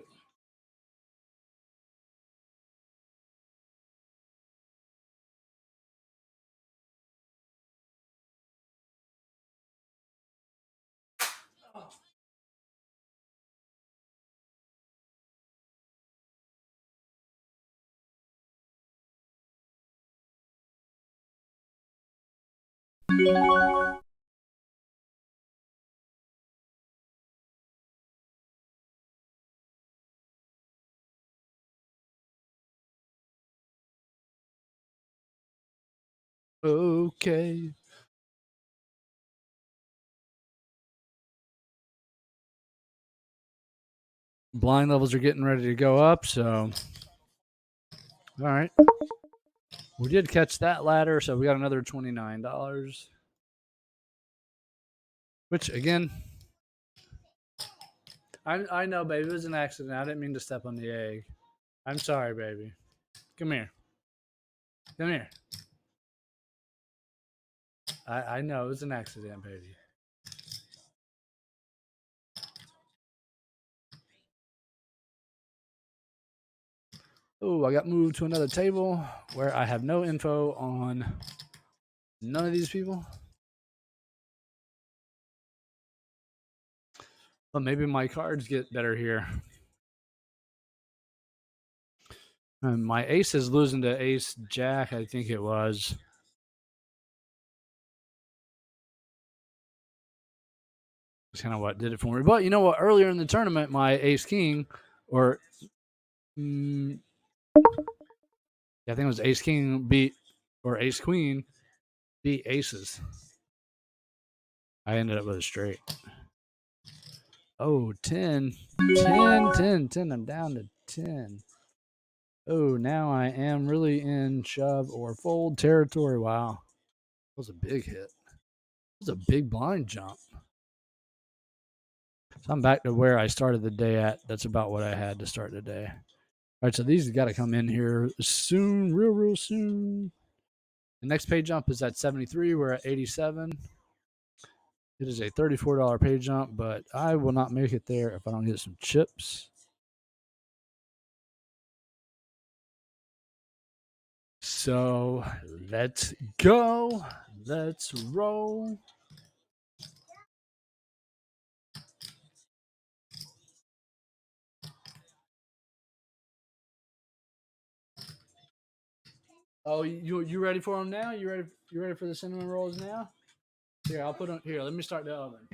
Okay. Blind levels are getting ready to go up, so all right. We did catch that ladder, so we got another $29. Which again, I know, baby, it was an accident. I didn't mean to step on the egg. I'm sorry, baby. Come here. Come here. I know it was an accident, baby. Oh, I got moved to another table where I have no info on none of these people. But maybe my cards get better here. My ace is losing to ace jack, I think it was. That's kind of what did it for me. But you know what? Earlier in the tournament, my ace king, or I think it was ace king beat, or ace queen beat aces. I ended up with a straight. Oh, 10. 10, 10, 10. I'm down to 10. Oh, now I am really in shove or fold territory. Wow. That was a big hit. That was a big blind jump. So I'm back to where I started the day at. That's about what I had to start the day. All right, so these have got to come in here soon, real soon. The next pay jump is at 73. We're at 87. It is a $34 pay jump, but I will not make it there if I don't get some chips. So let's go. Let's roll. Oh, you ready for them now? You ready for the cinnamon rolls now? Here, I'll put them here. Let me start the oven.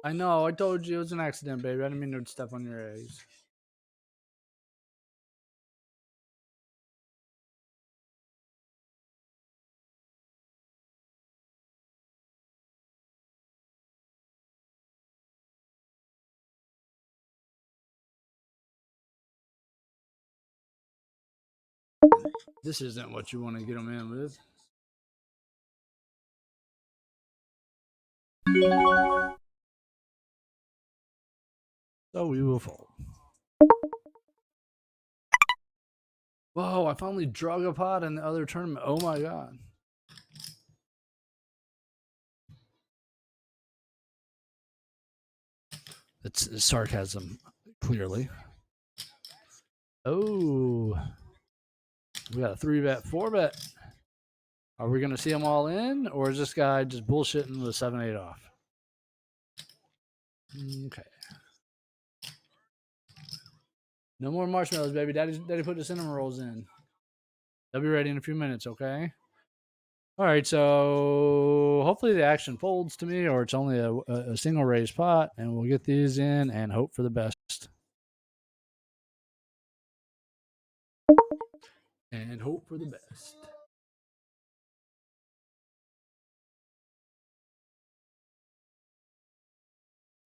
I know. I told you it was an accident, baby. I didn't mean to step on your eggs. This isn't what you want to get them in with. So we will fold. Whoa, I finally drug a pot in the other tournament. Oh my god. It's sarcasm, clearly. Oh. We got a 3-bet, 4-bet. Are we going to see them all in, or is this guy just bullshitting with 7-8 off? Okay. No more marshmallows, baby. Daddy put the cinnamon rolls in. They'll be ready in a few minutes, okay? All right, so hopefully the action folds to me, or it's only a single raised pot, and we'll get these in and hope for the best. And hope for the best.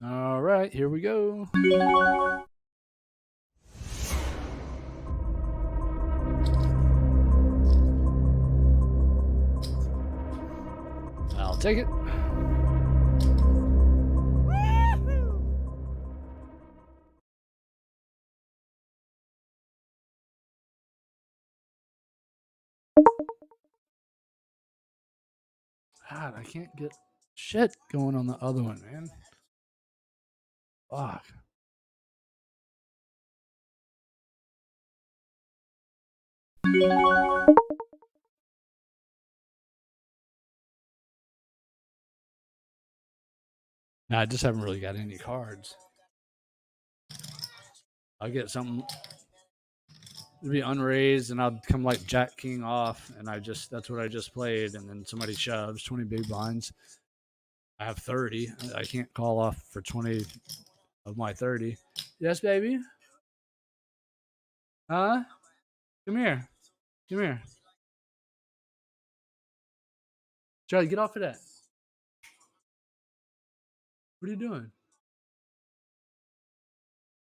All right, here we go. I'll take it. God, I can't get shit going on the other one, man. Fuck. Nah, I just haven't really got any cards. I'll get something to be unraised, and I'll come like Jack King off, and that's what I just played, and then somebody shoves 20 big blinds. I have 30. I can't call off for 20 of my 30. Yes, baby. Huh? Come here. Come here. Charlie, get off of that. What are you doing?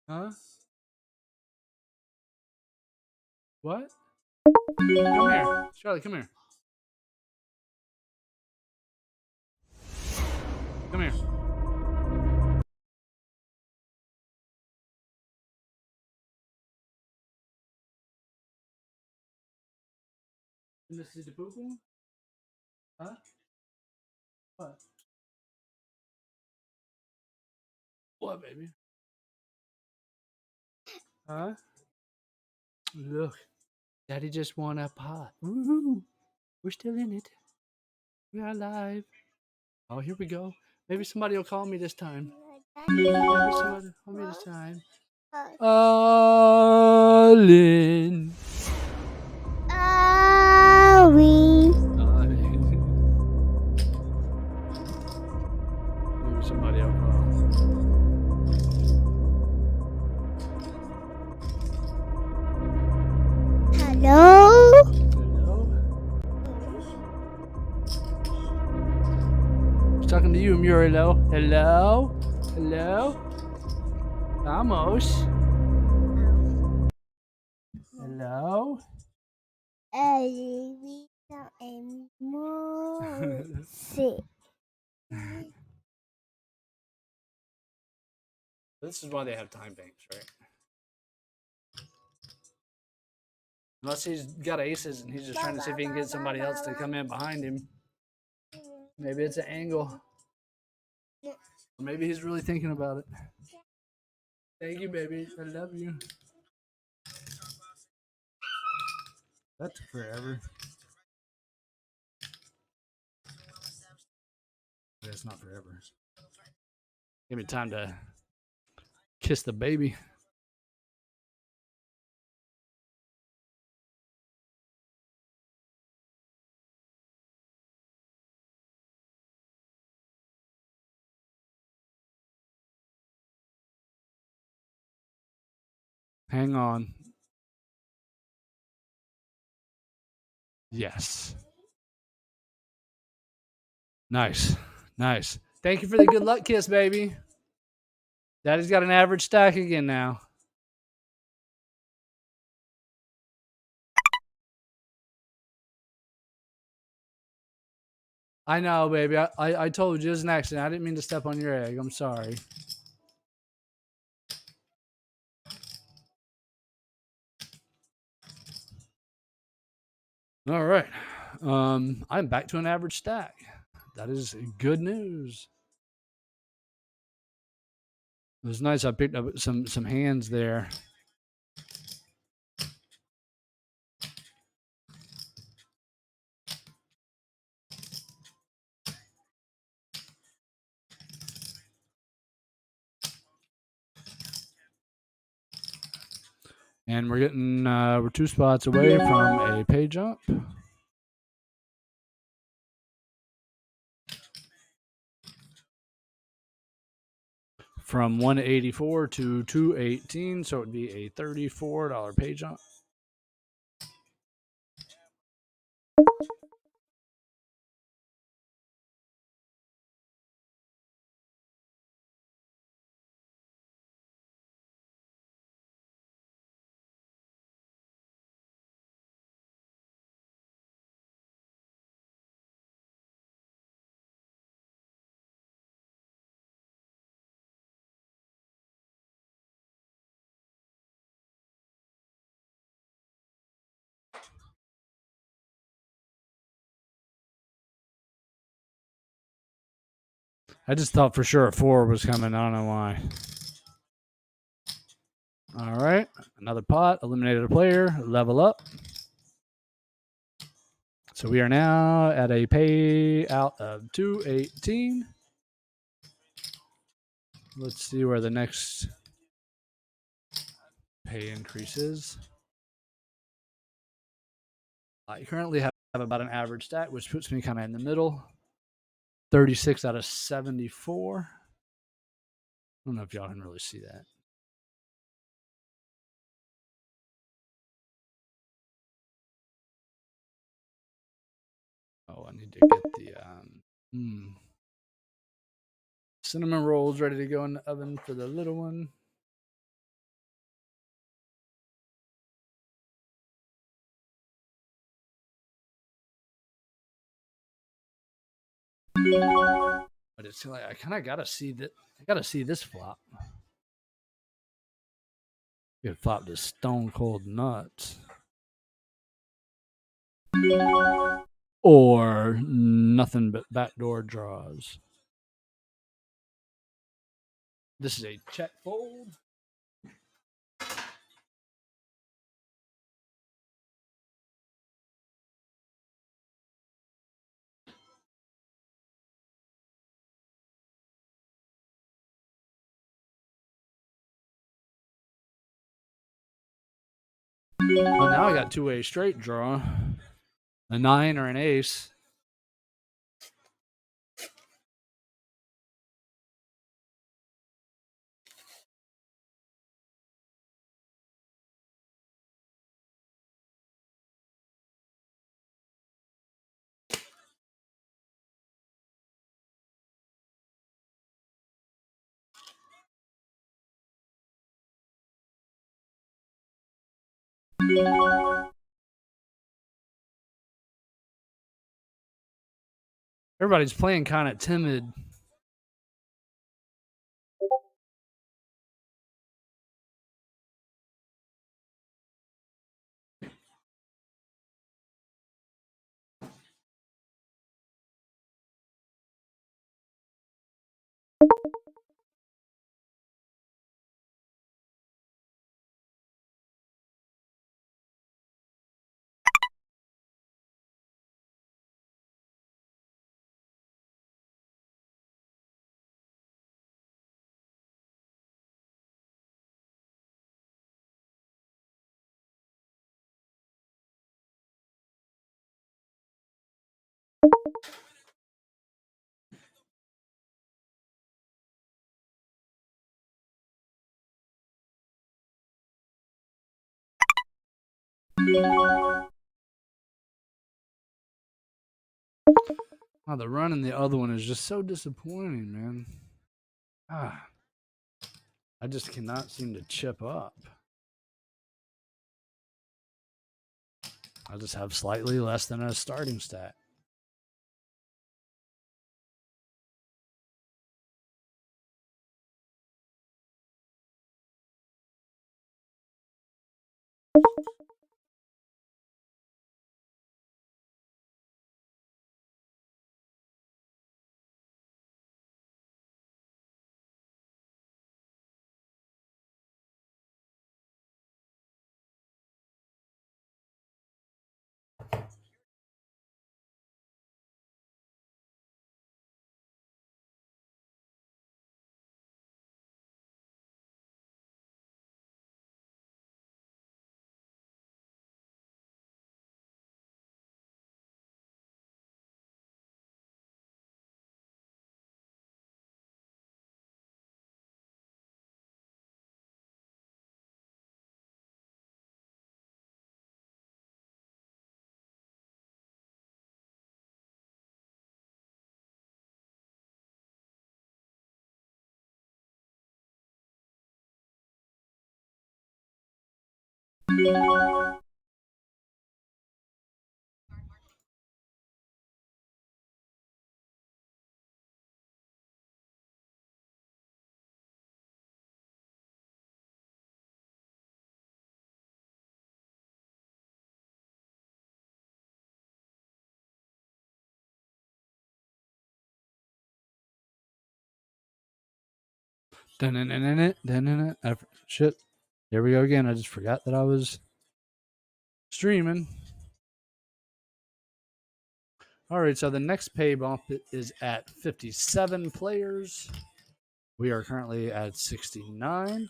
Huh? What? Come here. Charlie, come here. Come here. You see the poo-poo? Huh? What? What, baby? Huh? Look. Daddy just won a pot. Woohoo! We're still in it. We're alive. Oh, here we go. Maybe somebody will call me this time. Maybe somebody will call me this time. Lynn. Maybe somebody will call. Hello? Hello? I'm talking to you, Muriel. Hello? Hello? Vamos. Hello? This is why they have time banks, right? Unless he's got aces and he's just trying to see if he can get somebody else to come in behind him. Maybe it's an angle. Or maybe he's really thinking about it. Thank you, baby. I love you. That took forever. It's not forever. Give me time to kiss the baby. Hang on. Yes. Nice. Nice. Thank you for the good luck kiss, baby. Daddy's got an average stack again now. I know, baby. I told you it was an accident. I didn't mean to step on your egg. I'm sorry. All right. I'm back to an average stack. That is good news. It was nice. I picked up some hands there. And we're 2 spots away from a pay jump. From 184 to 218, so it would be a $34 pay jump. I just thought for sure a 4 was coming. I don't know why. All right. Another pot. Eliminated a player. Level up. So we are now at a payout of 218. Let's see where the next pay increase is. I currently have about an average stat, which puts me kind of in the middle. 36 out of 74. I don't know if y'all can really see that. Oh, I need to get the cinnamon rolls ready to go in the oven for the little one. But it's like I kind of gotta see that. I gotta see this flop. It flopped to stone cold nuts, or nothing but backdoor draws. This is a check fold. Oh, now I got two-way straight draw. A 9 or an ace. Everybody's playing kind of timid. Oh, the run in the other one is just so disappointing, man. I just cannot seem to chip up. I just have slightly less than a starting stat. Shit. Here we go again. I just forgot that I was streaming. All right, so the next pay bump is at 57 players. We are currently at 69.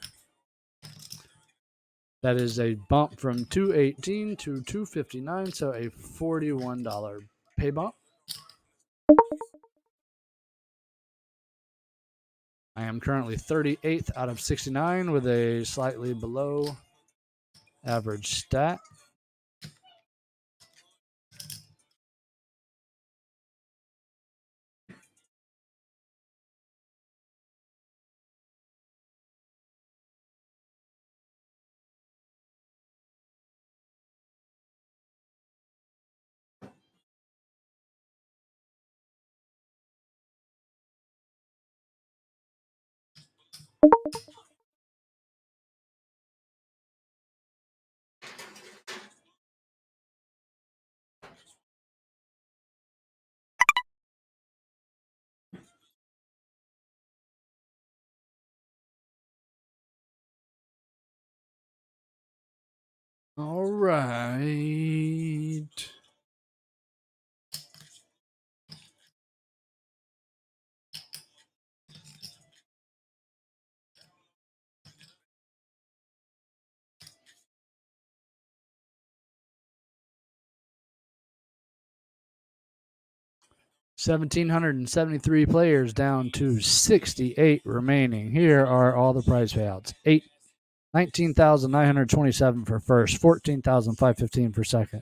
That is a bump from 218 to 259, so a $41 pay bump. I am currently 38th out of 69 with a slightly below average stat. All right. $1,773 players down to 68 remaining. Here are all the prize payouts. 19,927 for first, 14,515 for second,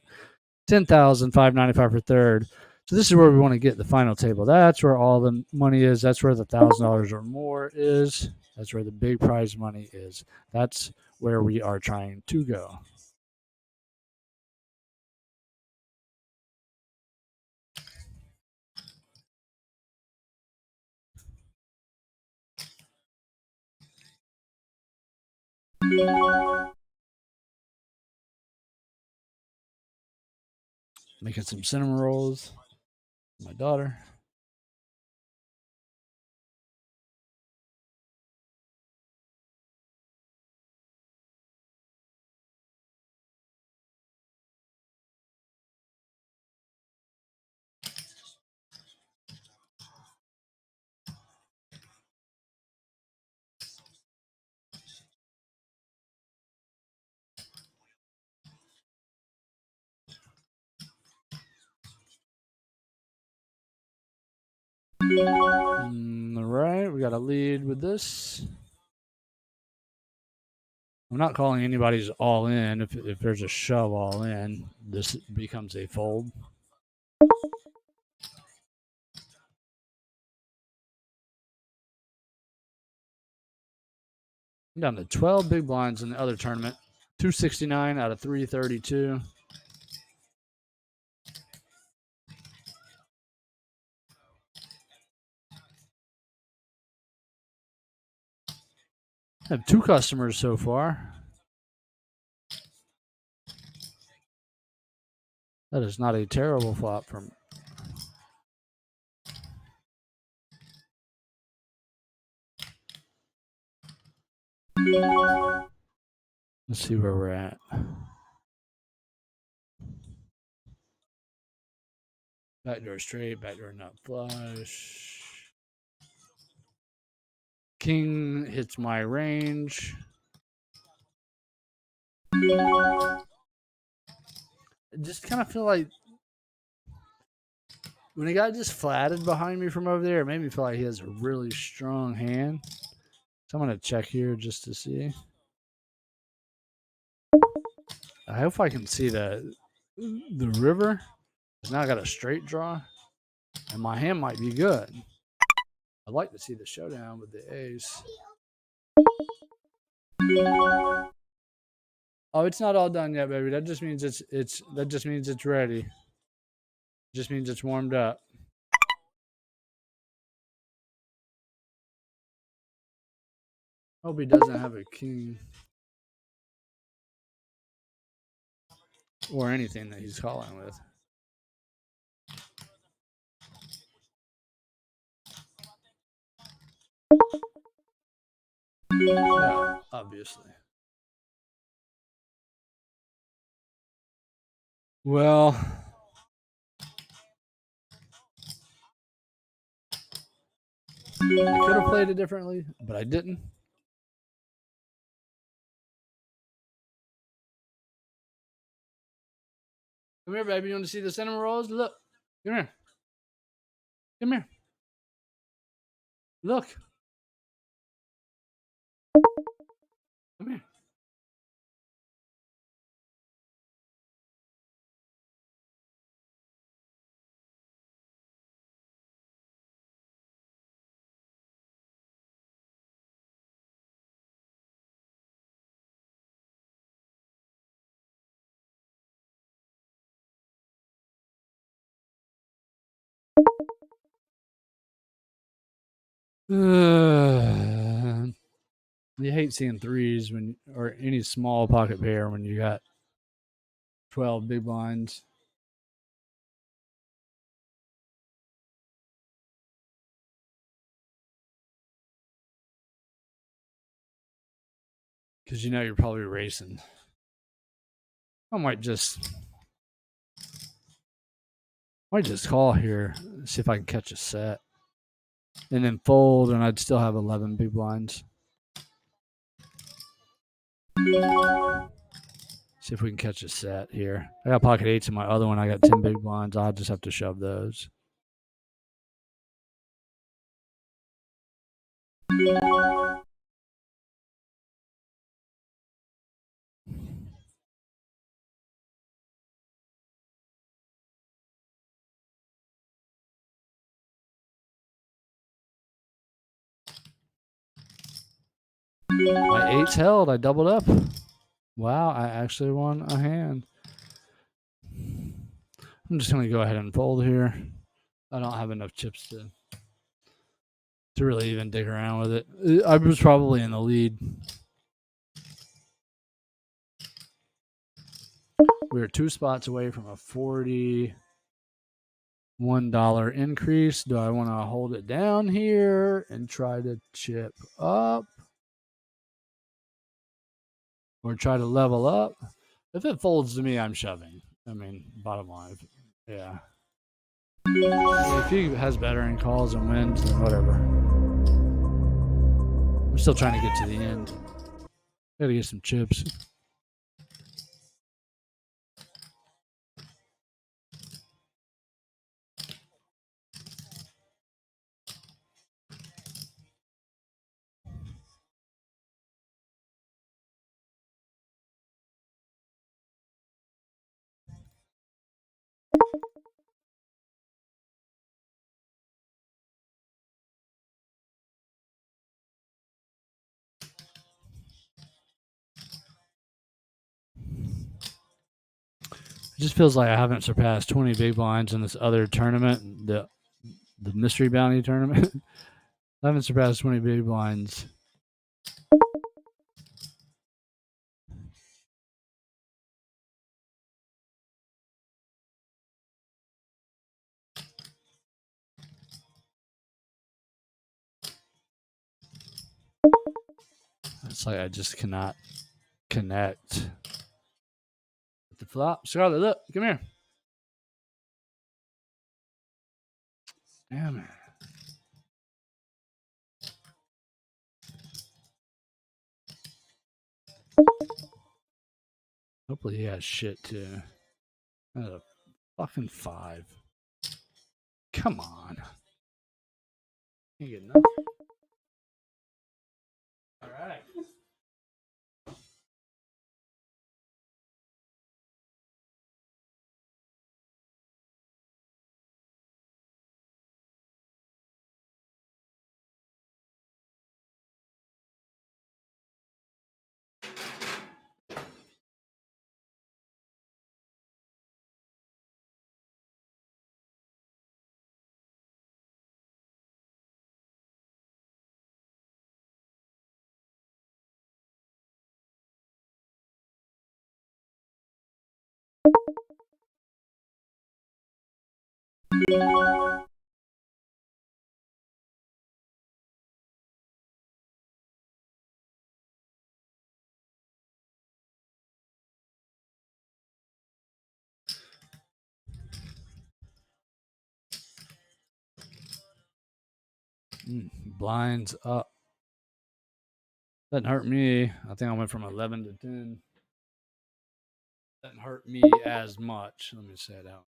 10,595 for third. So this is where we want to get the final table. That's where all the money is. That's where the $1,000 or more is. That's where the big prize money is. That's where we are trying to go. Making some cinnamon rolls. My daughter. All right, we got a lead with this. I'm not calling anybody's all in. If there's a shove all in, this becomes a fold. I'm down to 12 big blinds in the other tournament. 269 out of 332. I have 2 customers so far. That is not a terrible flop from. Let's see where we're at. Backdoor straight, backdoor nut flush. King hits my range. I just kind of feel like when he got just flatted behind me from over there, it made me feel like he has a really strong hand. So I'm going to check here just to see. I hope I can see the river. Now I got a straight draw, and my hand might be good. I'd like to see the showdown with the ace. Oh, it's not all done yet, baby. That just means it's ready. Just means it's warmed up. Hope he doesn't have a king or anything that he's calling with. Yeah, obviously. Well, I could have played it differently, but I didn't. Come here, baby. You want to see the cinnamon rolls? Look. Come here. Come here. Look. Come here. You hate seeing threes when, or any small pocket pair when you got 12 big blinds. Because you know you're probably racing. I might just call here, see if I can catch a set, and then fold, and I'd still have 11 big blinds. See if we can catch a set here. I got pocket eights in my other one. I got 10 big blinds. I'll just have to shove those. My eights held. I doubled up. Wow, I actually won a hand. I'm just going to go ahead and fold here. I don't have enough chips to really even dig around with it. I was probably in the lead. We were 2 spots away from a $41 increase. Do I want to hold it down here and try to chip up? Or try to level up? If it folds to me, I'm shoving. I mean, bottom line. Yeah. If he has bettering calls and wins, then whatever. I'm still trying to get to the end. Gotta get some chips. It just feels like I haven't surpassed 20 big blinds in this other tournament, the mystery bounty tournament. I haven't surpassed 20 big blinds. It's like I just cannot connect with the flop. Scarlet, look, come here. Damn it. Hopefully he has shit too. That's a fucking 5. Come on. Can't get enough. All right. Blinds up. Doesn't hurt me. I think I went from 11 to 10. Doesn't hurt me as much. Let me say it out.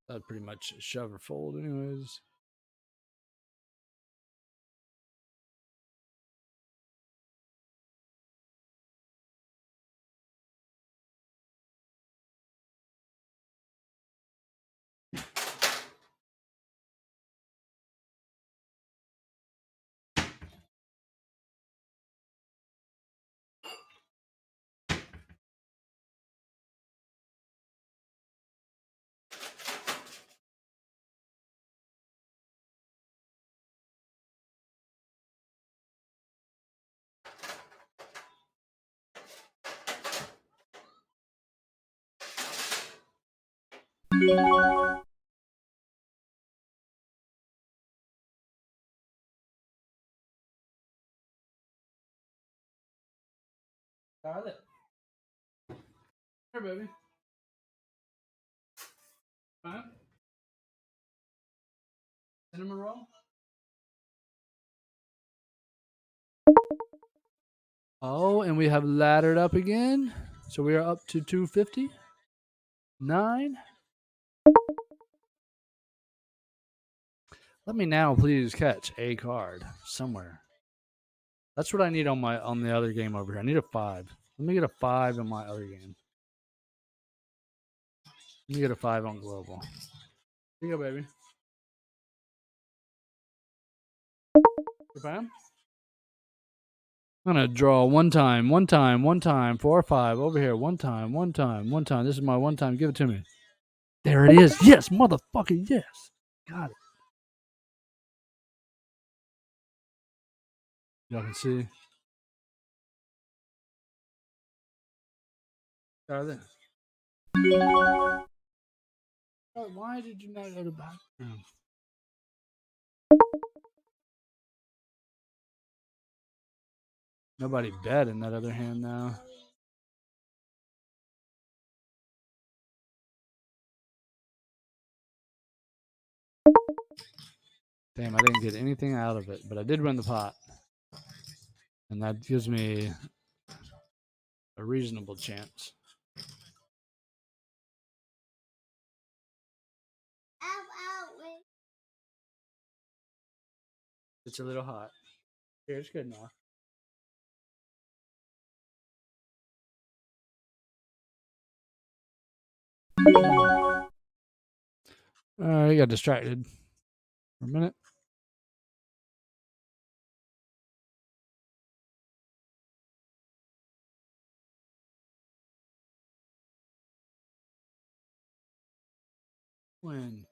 That'd pretty much shove or fold, anyways. Got it. Here, baby. Huh? Cinnamon roll? Oh, and we have laddered up again. So we are up to 250. 9. Let me now please catch a card somewhere. That's what I need on the other game over here. I need a 5. Let me get a 5 in my other game. Let me get a 5 on global. Here you go, baby. Bam. I'm gonna draw one time, 4 or 5 over here. One time. This is my one time. Give it to me. There it is. Yes, motherfucker. Yes. Got it. Y'all can see. Got it. Why did you not go to the bathroom? Nobody bet in that other hand now. Damn, I didn't get anything out of it, but I did win the pot. And that gives me a reasonable chance. It's a little hot. Here, it's good enough. I got distracted for a minute. When?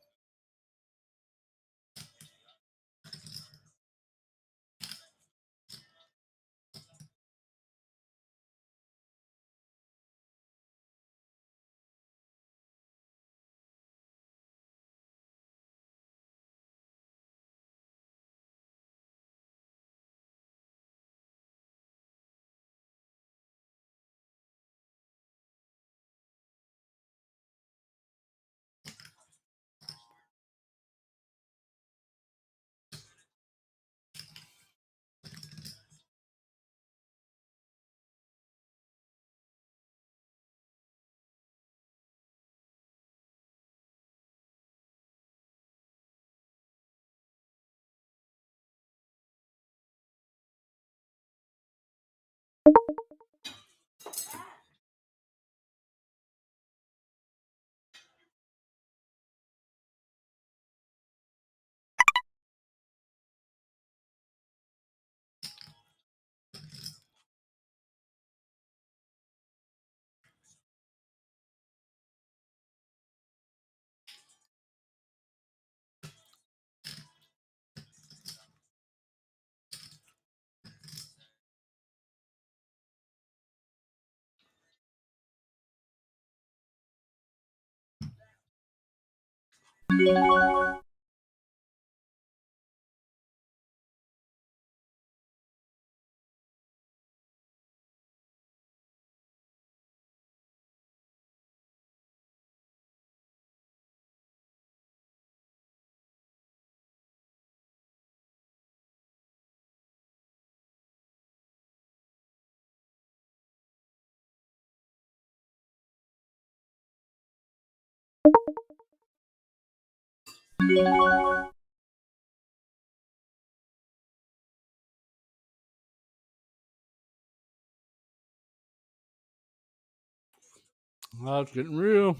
Oh, it's getting real.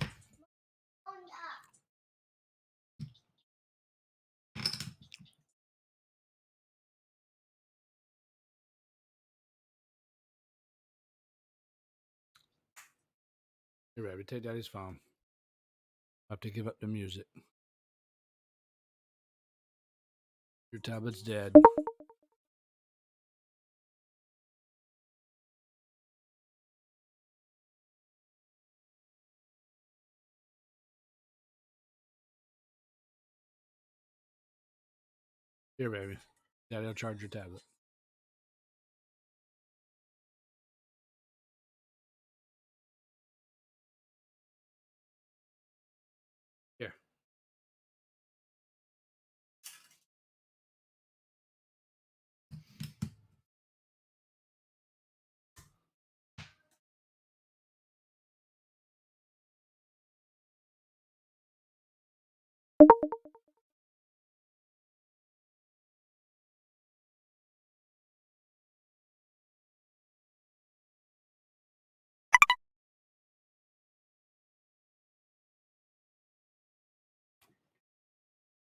Here, baby, take daddy's phone. I have to give up the music. Your tablet's dead. Here, baby. Daddy'll charge your tablet. Here.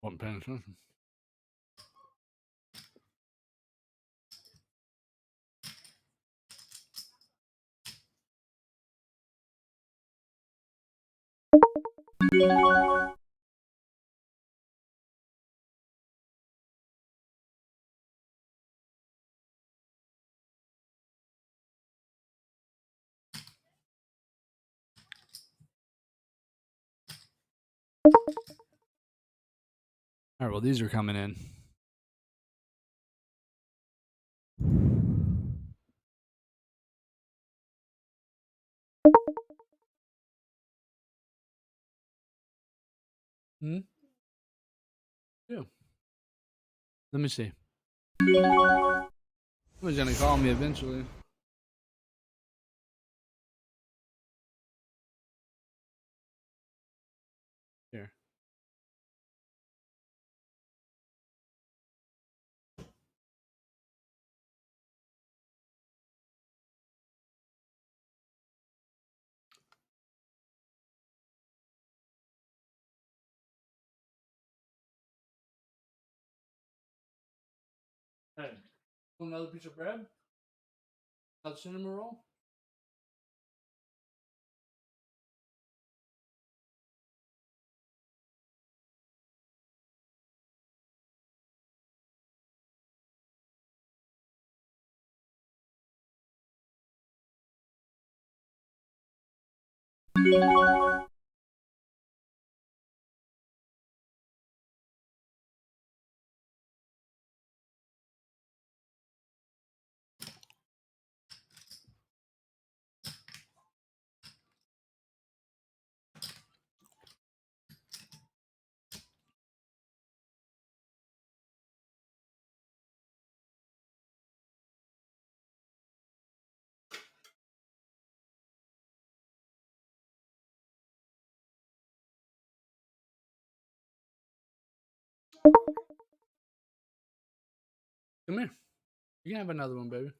Wasn't paying attention. All right, well, these are coming in. Hmm? Yeah. Let me see. Somebody's going to call me eventually. Here. Hey, want another piece of bread? A cinnamon roll? Come here. You can have another one, baby.